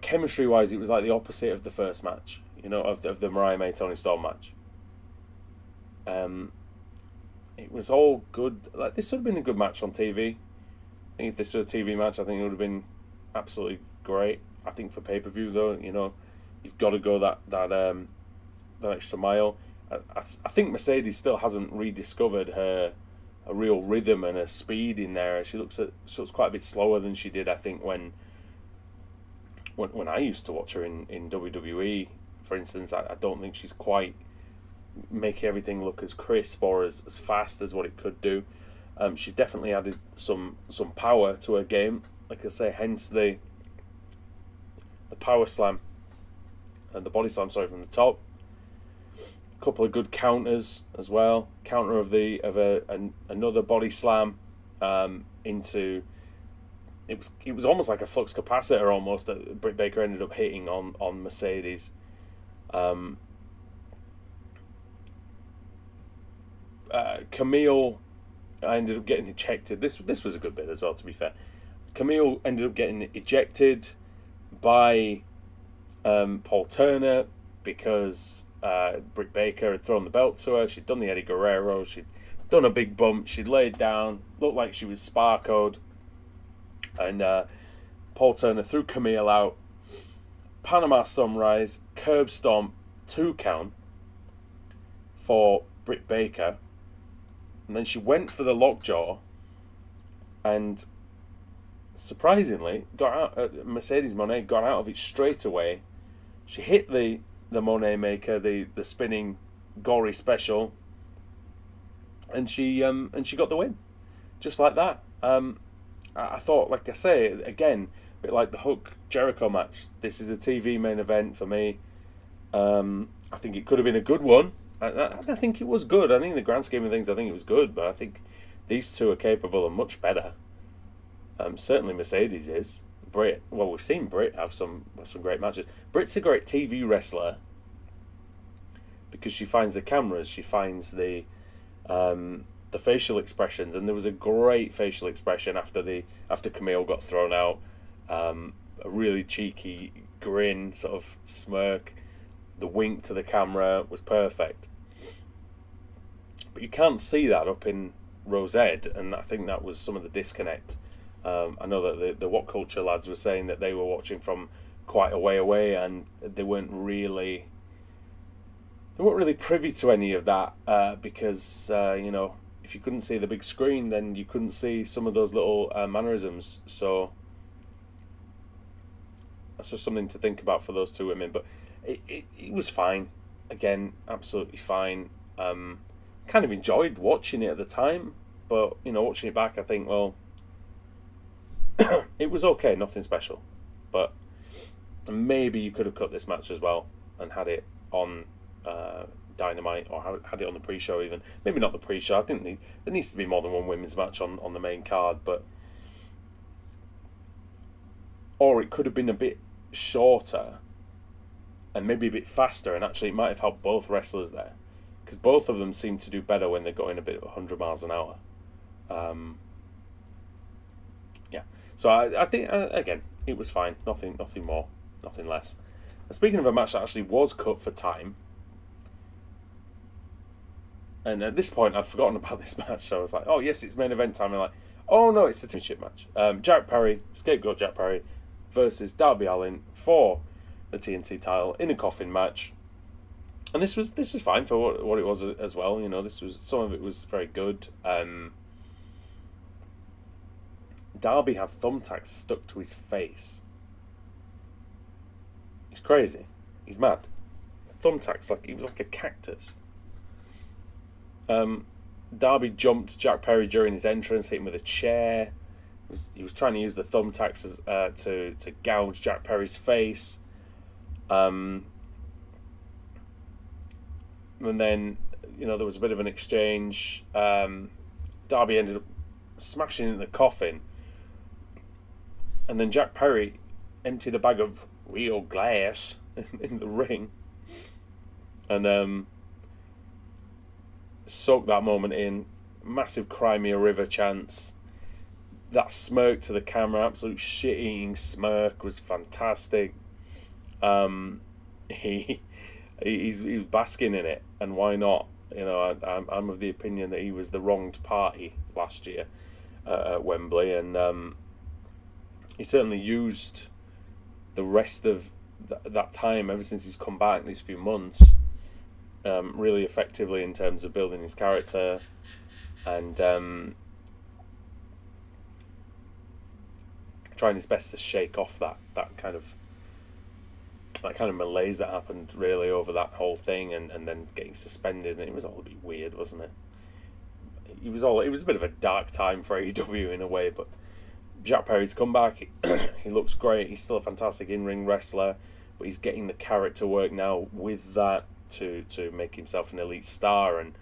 chemistry wise, it was like the opposite of the first match, of the Mariah May Toni Storm match. It was all good. Like, this would have been a good match on TV. I think if this was a TV match, I think it would have been absolutely great. I think for pay-per-view though, you've got to go that extra mile. I think Mercedes still hasn't rediscovered her a real rhythm and a speed in there. She looks quite a bit slower than she did, I think, when I used to watch her in WWE, for instance. I don't think she's quite making everything look as crisp or as fast as what it could do. She's definitely added some power to her game. Like I say, hence the power slam and the body slam, from the top. A couple of good counters as well. Counter of another body slam into. It was almost like a flux capacitor almost that Britt Baker ended up hitting on Mercedes. Camille ended up getting ejected. This was a good bit as well, to be fair. Camille ended up getting ejected by Paul Turner because Britt Baker had thrown the belt to her. She'd done the Eddie Guerrero. She'd done a big bump. She'd laid down. Looked like she was sparkoed. And Paul Turner threw Camille out. Panama Sunrise, curb stomp, 2 count for Britt Baker. And then she went for the lockjaw and surprisingly got out. Mercedes Moné got out of it straight away. She hit the Moné Maker, the spinning gory special, and she got the win, just like that. I thought, like I say again, a bit like the Hook Jericho match. This is a TV main event for me. I think it could have been a good one. I think it was good. I think in the grand scheme of things, I think it was good. But I think these two are capable of much better. Certainly Mercedes is. Britt, well, we've seen Britt have some great matches. Britt's a great TV wrestler because she finds the cameras, she finds the facial expressions, and there was a great facial expression after Camille got thrown out. A really cheeky grin, sort of smirk. The wink to the camera was perfect. But you can't see that up in Rosette, and I think that was some of the disconnect. I know that the What Culture lads were saying that they were watching from quite a way away, and they weren't really privy to any of that because if you couldn't see the big screen, then you couldn't see some of those little mannerisms. So that's just something to think about for those two women. But it was fine. Again, absolutely fine. Kind of enjoyed watching it at the time, but watching it back, I think, well, it was okay, nothing special. But maybe you could have cut this match as well and had it on Dynamite, or had it on the pre-show even. Maybe not the pre-show. I think there needs to be more than one women's match on the main card, or it could have been a bit shorter and maybe a bit faster, and actually it might have helped both wrestlers there, because both of them seem to do better when they're going a bit of 100 miles an hour. Yeah, so I think again it was fine. Nothing more, nothing less. And speaking of a match that actually was cut for time, and at this point I'd forgotten about this match, so I was like, oh yes, it's main event time, and like, oh no, it's the championship match. Jack Perry, Scapegoat Jack Perry, versus Darby Allin for the TNT title in a coffin match. And this was fine for what it was as well. This was, some of it was very good. Darby had thumbtacks stuck to his face. He's crazy. He's mad. Thumbtacks, he was like a cactus. Darby jumped Jack Perry during his entrance, hit him with a chair. He was trying to use the thumbtacks to gouge Jack Perry's face. And then, there was a bit of an exchange. Darby ended up smashing in the coffin. And then Jack Perry emptied a bag of real glass in the ring. and soak that moment in. Massive Cry Me a River chants. That smirk to the camera, absolute shit-eating smirk, was fantastic. He's basking in it, and why not? You know, I'm of the opinion that he was the wronged party last year at Wembley, and he certainly used the rest of that time, ever since he's come back, these few months, really effectively in terms of building his character and trying his best to shake off that kind of malaise that happened really over that whole thing, and then getting suspended, and it was all a bit weird, wasn't it? It was a bit of a dark time for AEW in a way, but Jack Perry's come back. He looks great. He's still a fantastic in-ring wrestler, but he's getting the character work now with that to make himself an elite star. And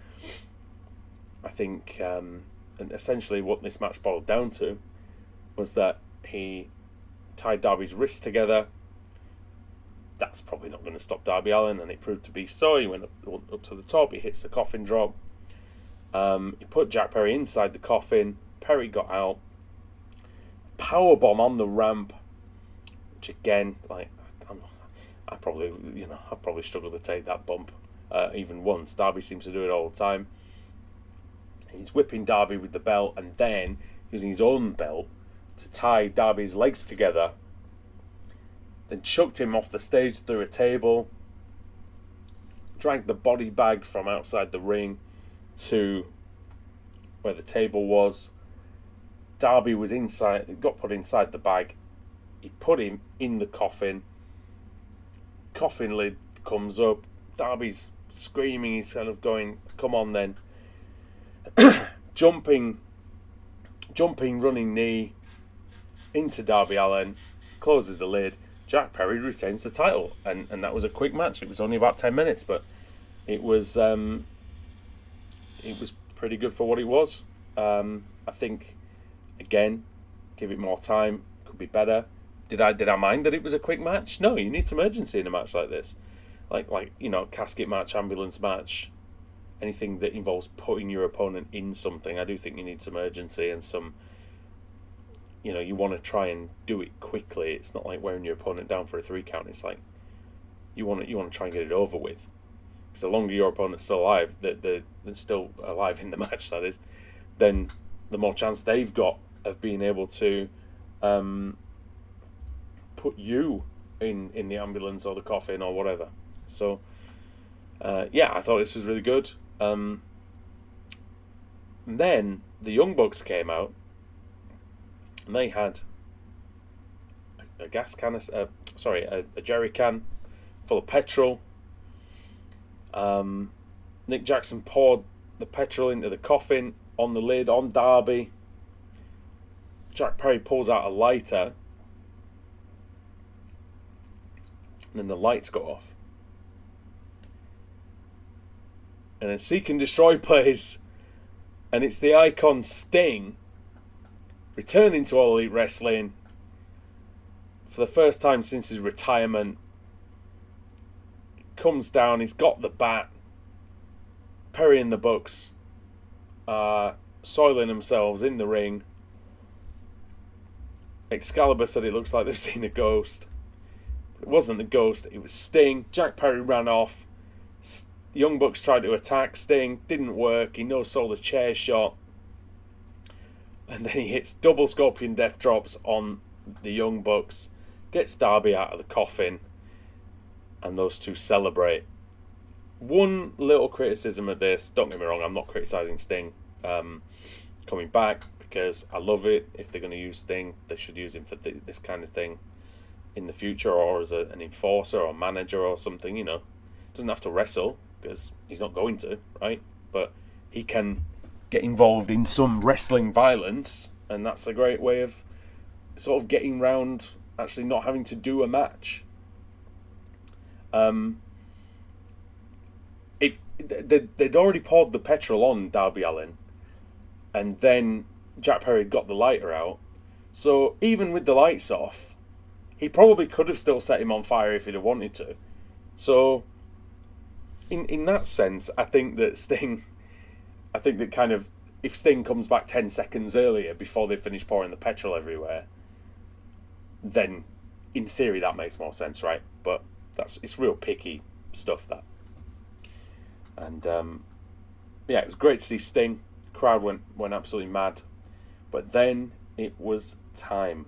I think and essentially what this match boiled down to was that he tied Darby's wrists together. That's probably not going to stop Darby Allin, and it proved to be so. He went up to the top. He hits the coffin drop. He put Jack Perry inside the coffin. Perry got out. Powerbomb on the ramp, which again, like, I probably struggled to take that bump even once. Darby seems to do it all the time. He's whipping Darby with the belt, and then using his own belt to tie Darby's legs together. Then chucked him off the stage through a table. Dragged the body bag from outside the ring to where the table was. Darby was inside, got put inside the bag. He put him in the coffin. Coffin lid comes up. Darby's screaming. He's kind of going, "Come on then!" jumping, running knee into Darby Allin. Closes the lid. Jack Perry retains the title, and that was a quick match. It was only about 10 minutes, but it was pretty good for what it was. I think, again, give it more time, could be better. Did I mind that it was a quick match? No, you need some urgency in a match like this, like casket match, ambulance match, anything that involves putting your opponent in something. I do think you need some urgency and some. You want to try and do it quickly. It's not like wearing your opponent down for a 3 count. It's like you want to try and get it over with. Because the longer your opponent's still alive, they're still alive in the match, that is, then the more chance they've got of being able to put you in the ambulance or the coffin or whatever. So, I thought this was really good. And then the Young Bucks came out. And they had a gas canister, a jerry can full of petrol. Nick Jackson poured the petrol into the coffin on the lid on Darby. Jack Perry pulls out a lighter, and then the lights go off. And then Seek and Destroy plays, and it's the icon Sting returning to All Elite Wrestling for the first time since his retirement. Comes down, he's got the bat. Perry and the Bucks are soiling themselves in the ring. Excalibur said it looks like they've seen a ghost. But it wasn't the ghost, it was Sting. Jack Perry ran off. The Young Bucks tried to attack Sting, didn't work. He no-sold a chair shot. And then he hits double Scorpion Death Drops on the Young Bucks, gets Darby out of the coffin, and those two celebrate. One little criticism of this, don't get me wrong, I'm not criticising Sting coming back, because I love it. If they're going to use Sting, they should use him for this kind of thing in the future, or as an enforcer or manager or something, Doesn't have to wrestle, because he's not going to, right? But he can get involved in some wrestling violence, and that's a great way of sort of getting round actually not having to do a match. If they'd already poured the petrol on Darby Allin, and then Jack Perry got the lighter out, so even with the lights off, he probably could have still set him on fire if he'd have wanted to. So in that sense, I think that kind of, if Sting comes back 10 seconds earlier before they finish pouring the petrol everywhere, then in theory that makes more sense, right? But it's real picky stuff, that. And yeah, it was great to see Sting. The crowd went absolutely mad. But then it was time.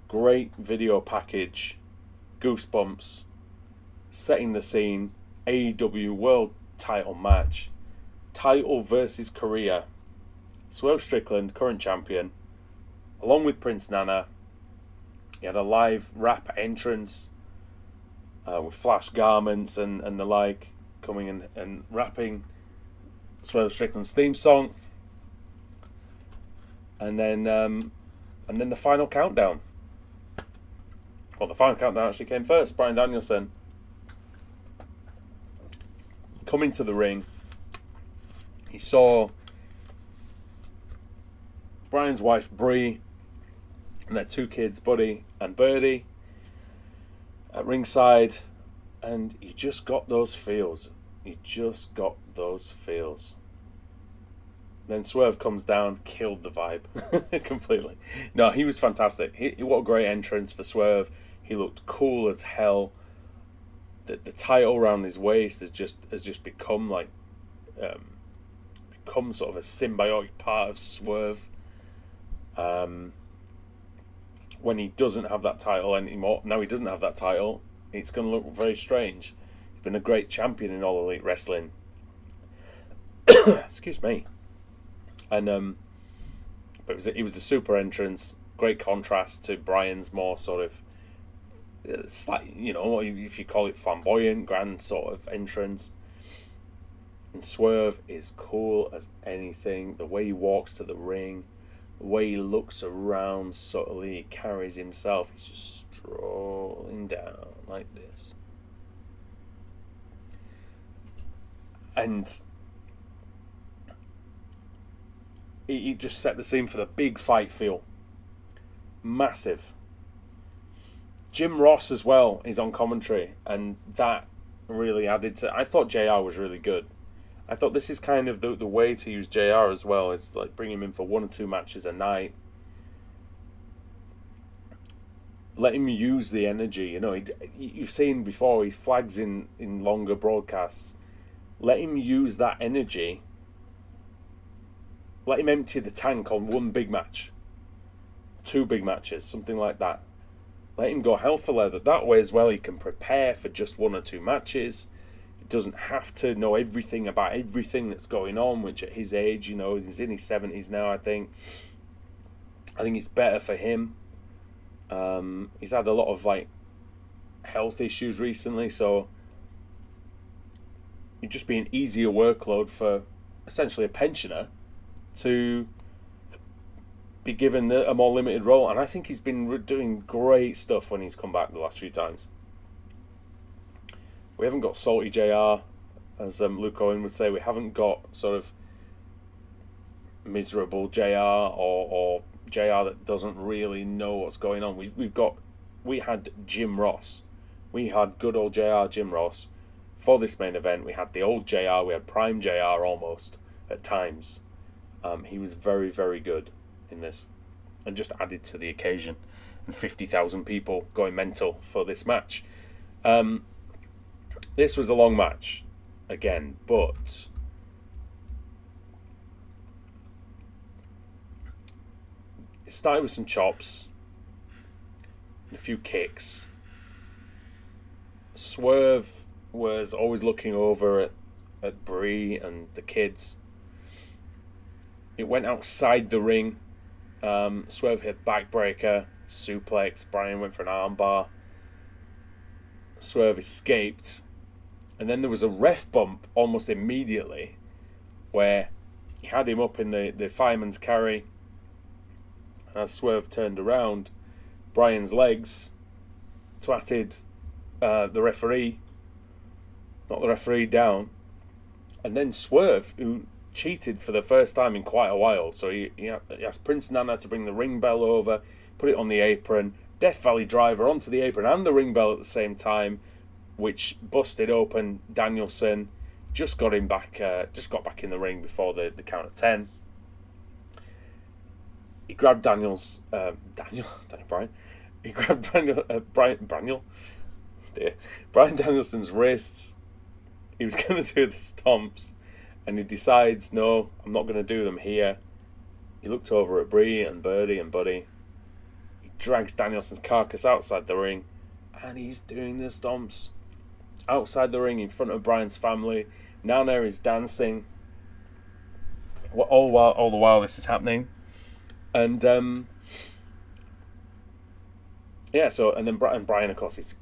Great video package, goosebumps, setting the scene. AEW World Title match, title versus career. Swerve Strickland, current champion, along with Prince Nana. He had a live rap entrance with flash garments and the like, coming in and rapping Swerve Strickland's theme song. And then the final countdown. Well, the final countdown actually came first. Bryan Danielson coming to the ring. He saw Bryan's wife Brie and their two kids, Buddy and Birdie, at ringside, and he just got those feels. Then Swerve comes down, killed the vibe completely. No, he was fantastic. What a great entrance for Swerve. He looked cool as hell. The title around his waist has just become like become sort of a symbiotic part of Swerve. When he doesn't have that title anymore, now he doesn't have that title, it's going to look very strange. He's been a great champion in All Elite Wrestling. Excuse me. And but it was a super entrance, great contrast to Bryan's more sort of slight, if you call it flamboyant, grand sort of entrance. And Swerve is cool as anything. The way he walks to the ring, the way he looks around subtly, he carries himself. He's just strolling down like this. And he just set the scene for the big fight feel. Massive. Jim Ross as well is on commentary, and that really added to... I thought JR was really good. I thought this is kind of the way to use JR as well. It's like bring him in for 1 or 2 matches a night. Let him use the energy. You've seen before, he flags in longer broadcasts. Let him use that energy. Let him empty the tank on 1 big match. 2 big matches, something like that. Let him go hell for leather. That way as well, he can prepare for just 1 or 2 matches. He doesn't have to know everything about everything that's going on, which at his age, he's in his 70s now, I think. I think it's better for him. He's had a lot of health issues recently, so it'd just be an easier workload for essentially a pensioner to be given a more limited role. And I think he's been doing great stuff when he's come back the last few times. We haven't got salty JR, as Luke Owen would say. We haven't got sort of miserable JR or JR that doesn't really know what's going on. We had Jim Ross. We had good old JR, Jim Ross. For this main event, we had the old JR. We had prime JR almost at times. He was very, very good in this, and just added to the occasion. And 50,000 people going mental for this match. This was a long match, again, but it started with some chops and a few kicks. Swerve was always looking over at Brie and the kids. It went outside the ring. Swerve hit backbreaker, suplex. Bryan went for an armbar. Swerve escaped. And then there was a ref bump almost immediately where he had him up in the fireman's carry. And as Swerve turned around, Bryan's legs twatted the referee, knocked the referee down. And then Swerve, who cheated for the first time in quite a while, so he asked Prince Nana to bring the ring bell over, put it on the apron, Death Valley driver onto the apron and the ring bell at the same time, which busted open Danielson. Just got back in the ring before the count of 10. He grabbed Daniel Bryan. He grabbed Bryan Danielson's wrists. He was going to do the stomps, and he decides, no, I'm not going to do them here. He looked over at Bree and Birdie and Buddy. He drags Danielson's carcass outside the ring, and he's doing the stomps outside the ring in front of Bryan's family. Nana is dancing. All the while this is happening, and then Bryan, of course, he's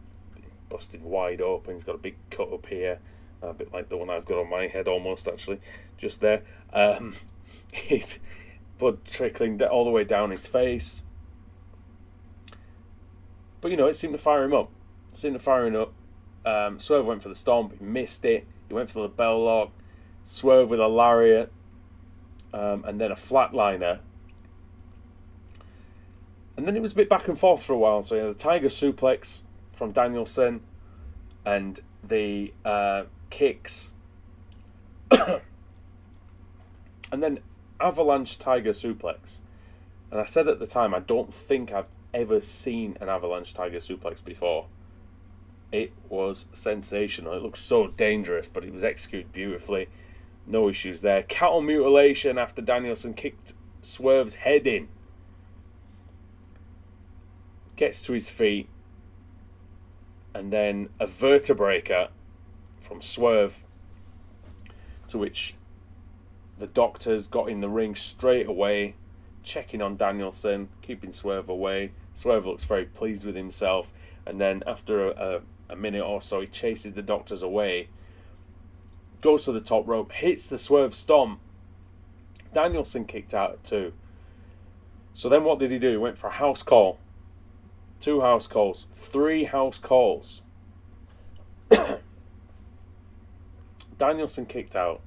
busted wide open. He's got a big cut up here, a bit like the one I've got on my head, almost actually, just there. His blood trickling all the way down his face, but it seemed to fire him up. Swerve went for the stomp, he missed it. He went for the bell lock, Swerve with a lariat, and then a flatliner. And then it was a bit back and forth for a while. So he had a tiger suplex from Danielson, and the kicks, and then avalanche tiger suplex. And I said at the time, I don't think I've ever seen an avalanche tiger suplex before. It was sensational. It looked so dangerous, but it was executed beautifully. No issues there. Cattle mutilation after Danielson kicked Swerve's head in. Gets to his feet, and then a vertebraker from Swerve, to which the doctors got in the ring straight away, checking on Danielson, keeping Swerve away. Swerve looks very pleased with himself, and then after a minute or so, he chases the doctors away, goes to the top rope, hits the Swerve stomp. Danielson kicked out at 2. So then what did he do? He went for a house call. 2 house calls. 3 house calls. Danielson kicked out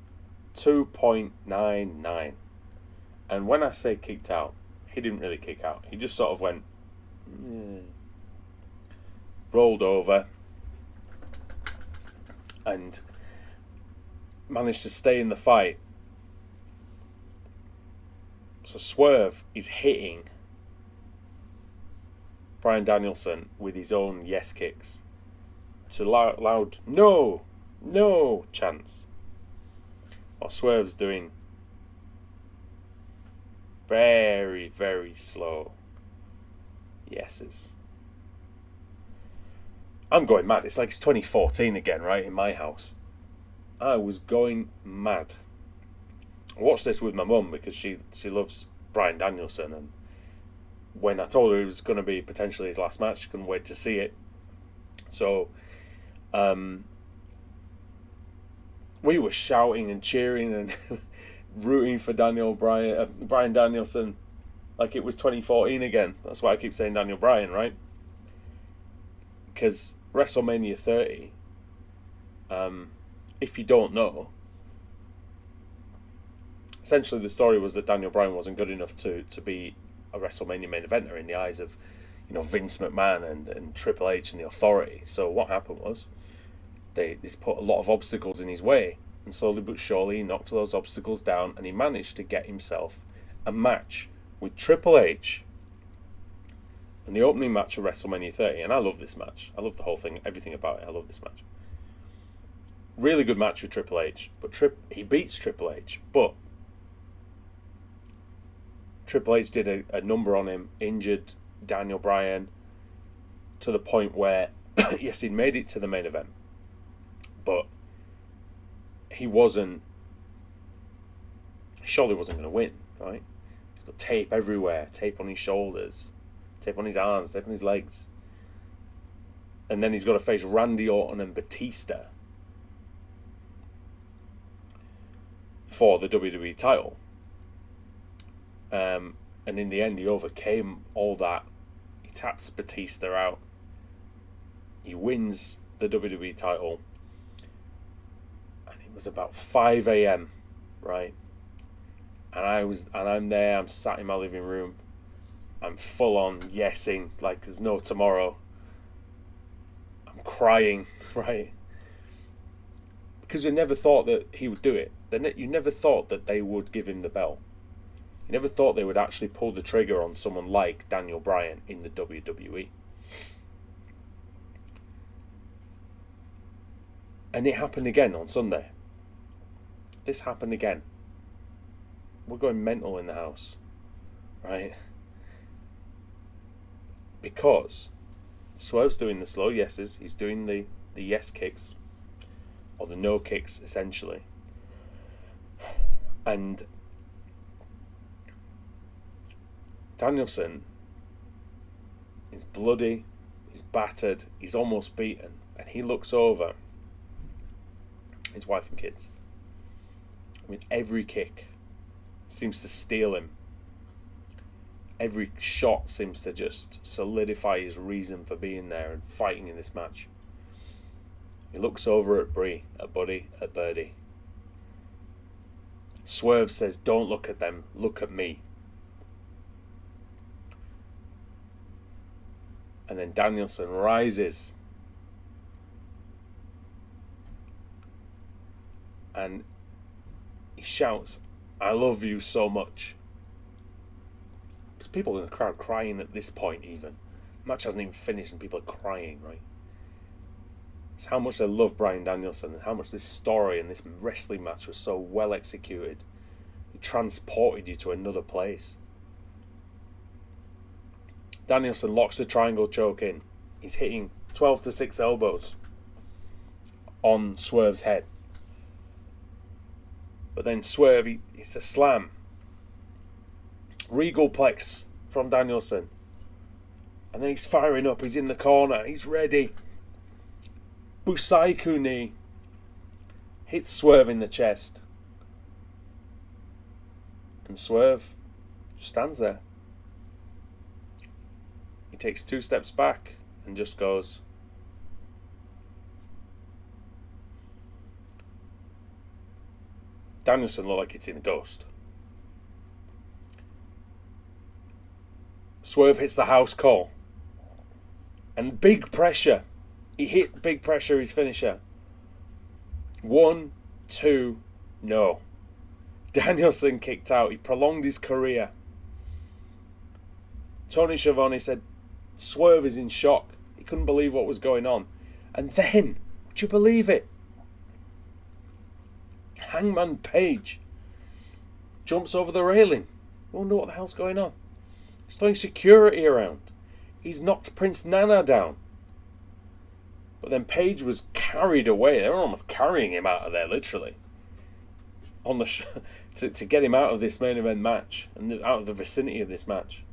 2.99. And when I say kicked out, he didn't really kick out. He just sort of went, rolled over, and managed to stay in the fight. So Swerve is hitting Bryan Danielson with his own yes kicks to loud no chants, while Swerve's doing very, very slow yeses. I'm going mad. It's like it's 2014 again, right, in my house. I was going mad. I watched this with my mum because she loves Bryan Danielson, and when I told her it was going to be potentially his last match, she couldn't wait to see it. So we were shouting and cheering and rooting for Bryan Danielson like it was 2014 again. That's why I keep saying Daniel Bryan, right? Because WrestleMania 30, if you don't know, essentially the story was that Daniel Bryan wasn't good enough to be a WrestleMania main eventer in the eyes of, Vince McMahon and Triple H and the Authority. So what happened was they put a lot of obstacles in his way, and slowly but surely he knocked those obstacles down, and he managed to get himself a match with Triple H in the opening match of WrestleMania 30. And I love this match. I love the whole thing, everything about it. I love this match. Really good match with Triple H, but he beats Triple H, but Triple H did a number on him, injured Daniel Bryan to the point where, yes, he'd made it to the main event, but he surely wasn't going to win, right? He's got tape everywhere, tape on his shoulders, tape on his arms, tape on his legs. And then he's got to face Randy Orton and Batista for the WWE title. And in the end, he overcame all that. He taps Batista out. He wins the WWE title. And it was about 5 a.m., right? And I'm there, I'm sat in my living room. I'm full on yesing like there's no tomorrow. I'm I'm crying, right? Because you never thought that he would do it. You never thought that they would give him the belt. You never thought they would actually pull the trigger on someone like Daniel Bryan in the WWE. And it happened again on Sunday. This happened again. We're going mental in the house, right? Because Swerve's doing the slow yeses. He's doing the yes kicks, or the no kicks, essentially. And Danielson is bloody, he's battered, he's almost beaten, and he looks over his wife and kids. I mean, every kick seems to steal him. Every shot seems to just solidify his reason for being there and fighting in this match. He looks over at Brie, at Buddy, at Birdie. Swerve says, "Don't look at them, look at me." And then Danielson rises. And he shouts, "I love you so much." There's people in the crowd crying at this point even. The match hasn't even finished and people are crying, right? It's how much they love Bryan Danielson and how much this story and this wrestling match was so well executed. It transported you to another place. Danielson locks the triangle choke in. He's hitting 12-6 elbows on Swerve's head. But then Swerve, it's a slam. Regal plex from Danielson. And then he's firing up. He's in the corner. He's ready. Busaiku knee. Hits Swerve in the chest. And Swerve stands there. He takes 2 steps back and just goes, Danielson looked like he'd seen a ghost. Swerve hits the house call. And big pressure. He hit big pressure, his finisher. 1, 2, no. Danielson kicked out. He prolonged his career. Tony Schiavone said Swerve is in shock. He couldn't believe what was going on. And then, would you believe it? Hangman Page jumps over the railing. We wonder what the hell's going on. He's throwing security around. He's knocked Prince Nana down. But then Page was carried away. They were almost carrying him out of there, literally. On the to get him out of this main event match and out of the vicinity of this match.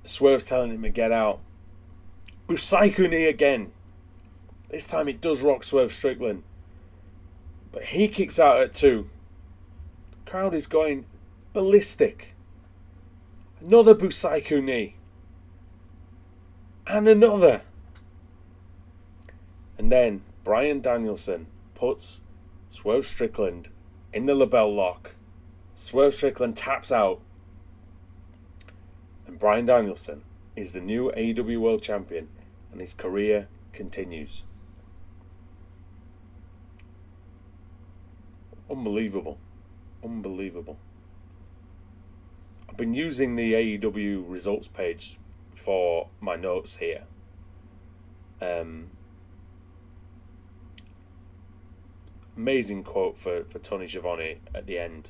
Swerve's telling him to get out. Busaiku knee again. This time it does rock Swerve Strickland. But he kicks out at 2. The crowd is going ballistic. Another Busaiku knee. And another. And then Bryan Danielson puts Swerve Strickland in the label lock. Swerve Strickland taps out. And Bryan Danielson is the new AEW World Champion. And his career continues. Unbelievable. Unbelievable. I've been using the AEW results page for my notes here. Amazing quote for Tony Schiavone at the end.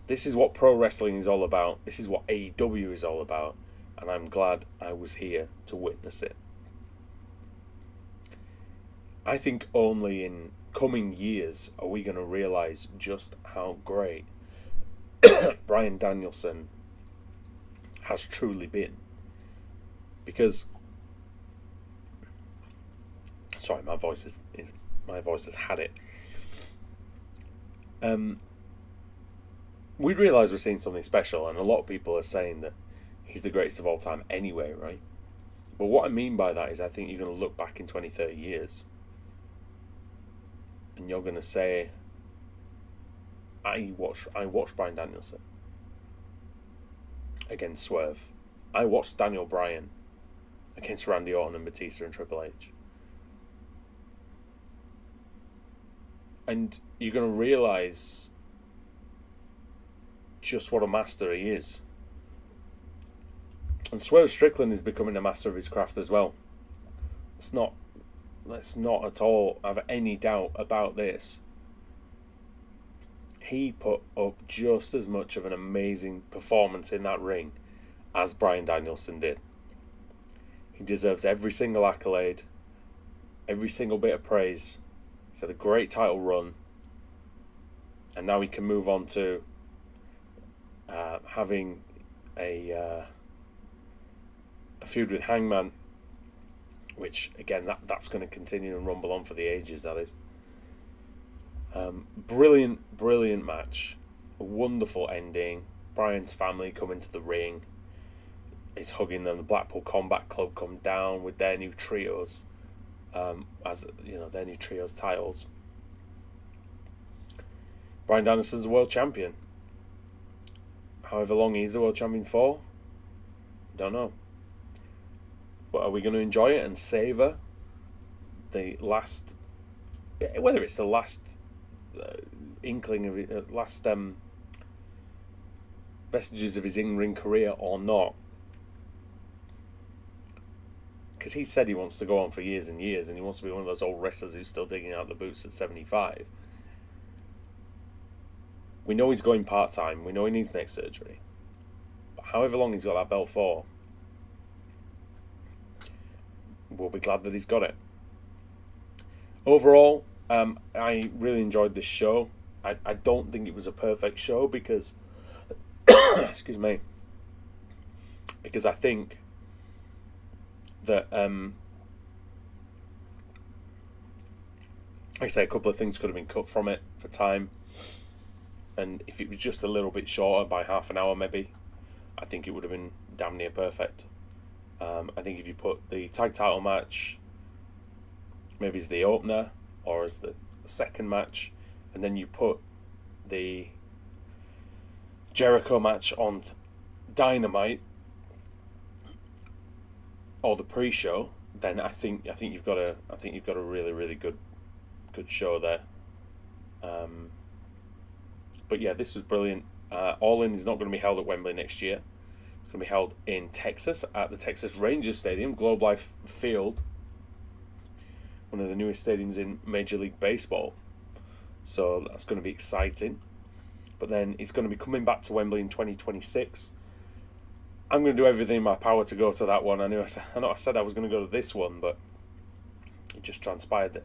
This is what pro wrestling is all about. This is what AEW is all about. And I'm glad I was here to witness it. I think only in coming years are we going to realise just how great Bryan Danielson has truly been. Because, sorry, my voice has had it. We realise we're seeing something special, and a lot of people are saying that he's the greatest of all time anyway, right? But what I mean by that is I think you're going to look back in 20, 30 years and you're going to say, I watched Bryan Danielson against Swerve. I watched Daniel Bryan against Randy Orton and Batista and Triple H. And you're going to realise just what a master he is. And Swerve Strickland is becoming a master of his craft as well. Let's not at all have any doubt about this. He put up just as much of an amazing performance in that ring as Bryan Danielson did. He deserves every single accolade, every single bit of praise. He's had a great title run, and now he can move on to having a feud with Hangman, which again that's going to continue and rumble on for the ages. That is brilliant match, a wonderful ending. Bryan's family come into the ring. He's hugging them. The Blackpool Combat Club come down with their new trios, their new trios titles. Bryan Danielson's the world champion. However long he's the world champion for, don't know. But are we going to enjoy it and savour the last, whether it's the last inkling of it, last vestiges of his in-ring career or not? Because he said he wants to go on for years and years, and he wants to be one of those old wrestlers who's still digging out the boots at 75. We know he's going part-time. We know he needs neck surgery. But however long he's got that belt for, we'll be glad that he's got it. Overall, I really enjoyed this show. I don't think it was a perfect show because excuse me, because I think that like I say, a couple of things could have been cut from it for time, and if it was just a little bit shorter by half an hour maybe, I think it would have been damn near perfect. I think if you put the tag title match maybe as the opener or as the second match, and then you put the Jericho match on Dynamite or the pre-show, then I think you've got a really good show there. But yeah, this was brilliant. All In is not going to be held at Wembley next year. It's going to be held in Texas at the Texas Rangers Stadium, Globe Life Field, one of the newest stadiums in Major League Baseball. So that's going to be exciting. But then it's going to be coming back to Wembley in 2026. I'm going to do everything in my power to go to that one. I know I said I was going to go to this one, but it just transpired that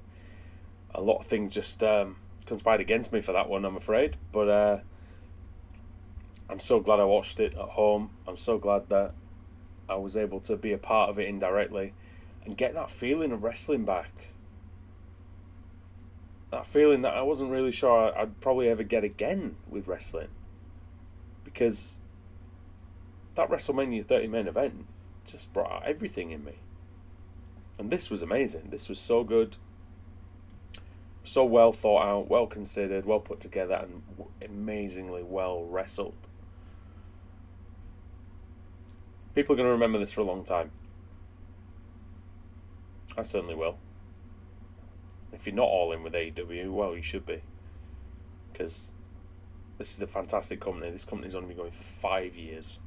a lot of things just conspired against me for that one, I'm afraid. But I'm so glad I watched it at home. I'm so glad that I was able to be a part of it indirectly and get that feeling of wrestling back. That feeling that I wasn't really sure I'd probably ever get again with wrestling. Because that WrestleMania 30 main event just brought out everything in me. And this was amazing. This was so good. So well thought out, well considered, well put together, and amazingly well wrestled. People are going to remember this for a long time. I certainly will. If you're not all in with AEW, well, you should be. Because this is a fantastic company. This company's only been going for 5 years.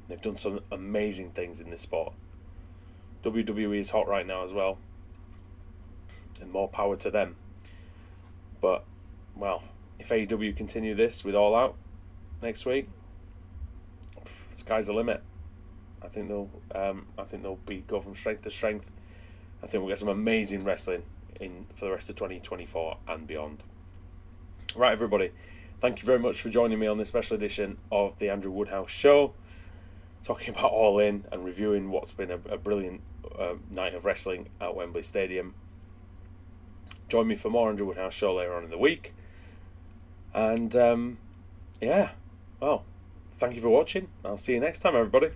They've done some amazing things in this sport. WWE is hot right now as well. And more power to them. But, well, if AEW continue this with All Out next week, sky's the limit. I think they'll go from strength to strength. I think we'll get some amazing wrestling in for the rest of 2024 and beyond. Right, everybody, thank you very much for joining me on this special edition of the Andrew Woodhouse Show, talking about All In and reviewing what's been a brilliant night of wrestling at Wembley Stadium. Join me for more Andrew Woodhouse Show later on in the week. And, thank you for watching. I'll see you next time, everybody.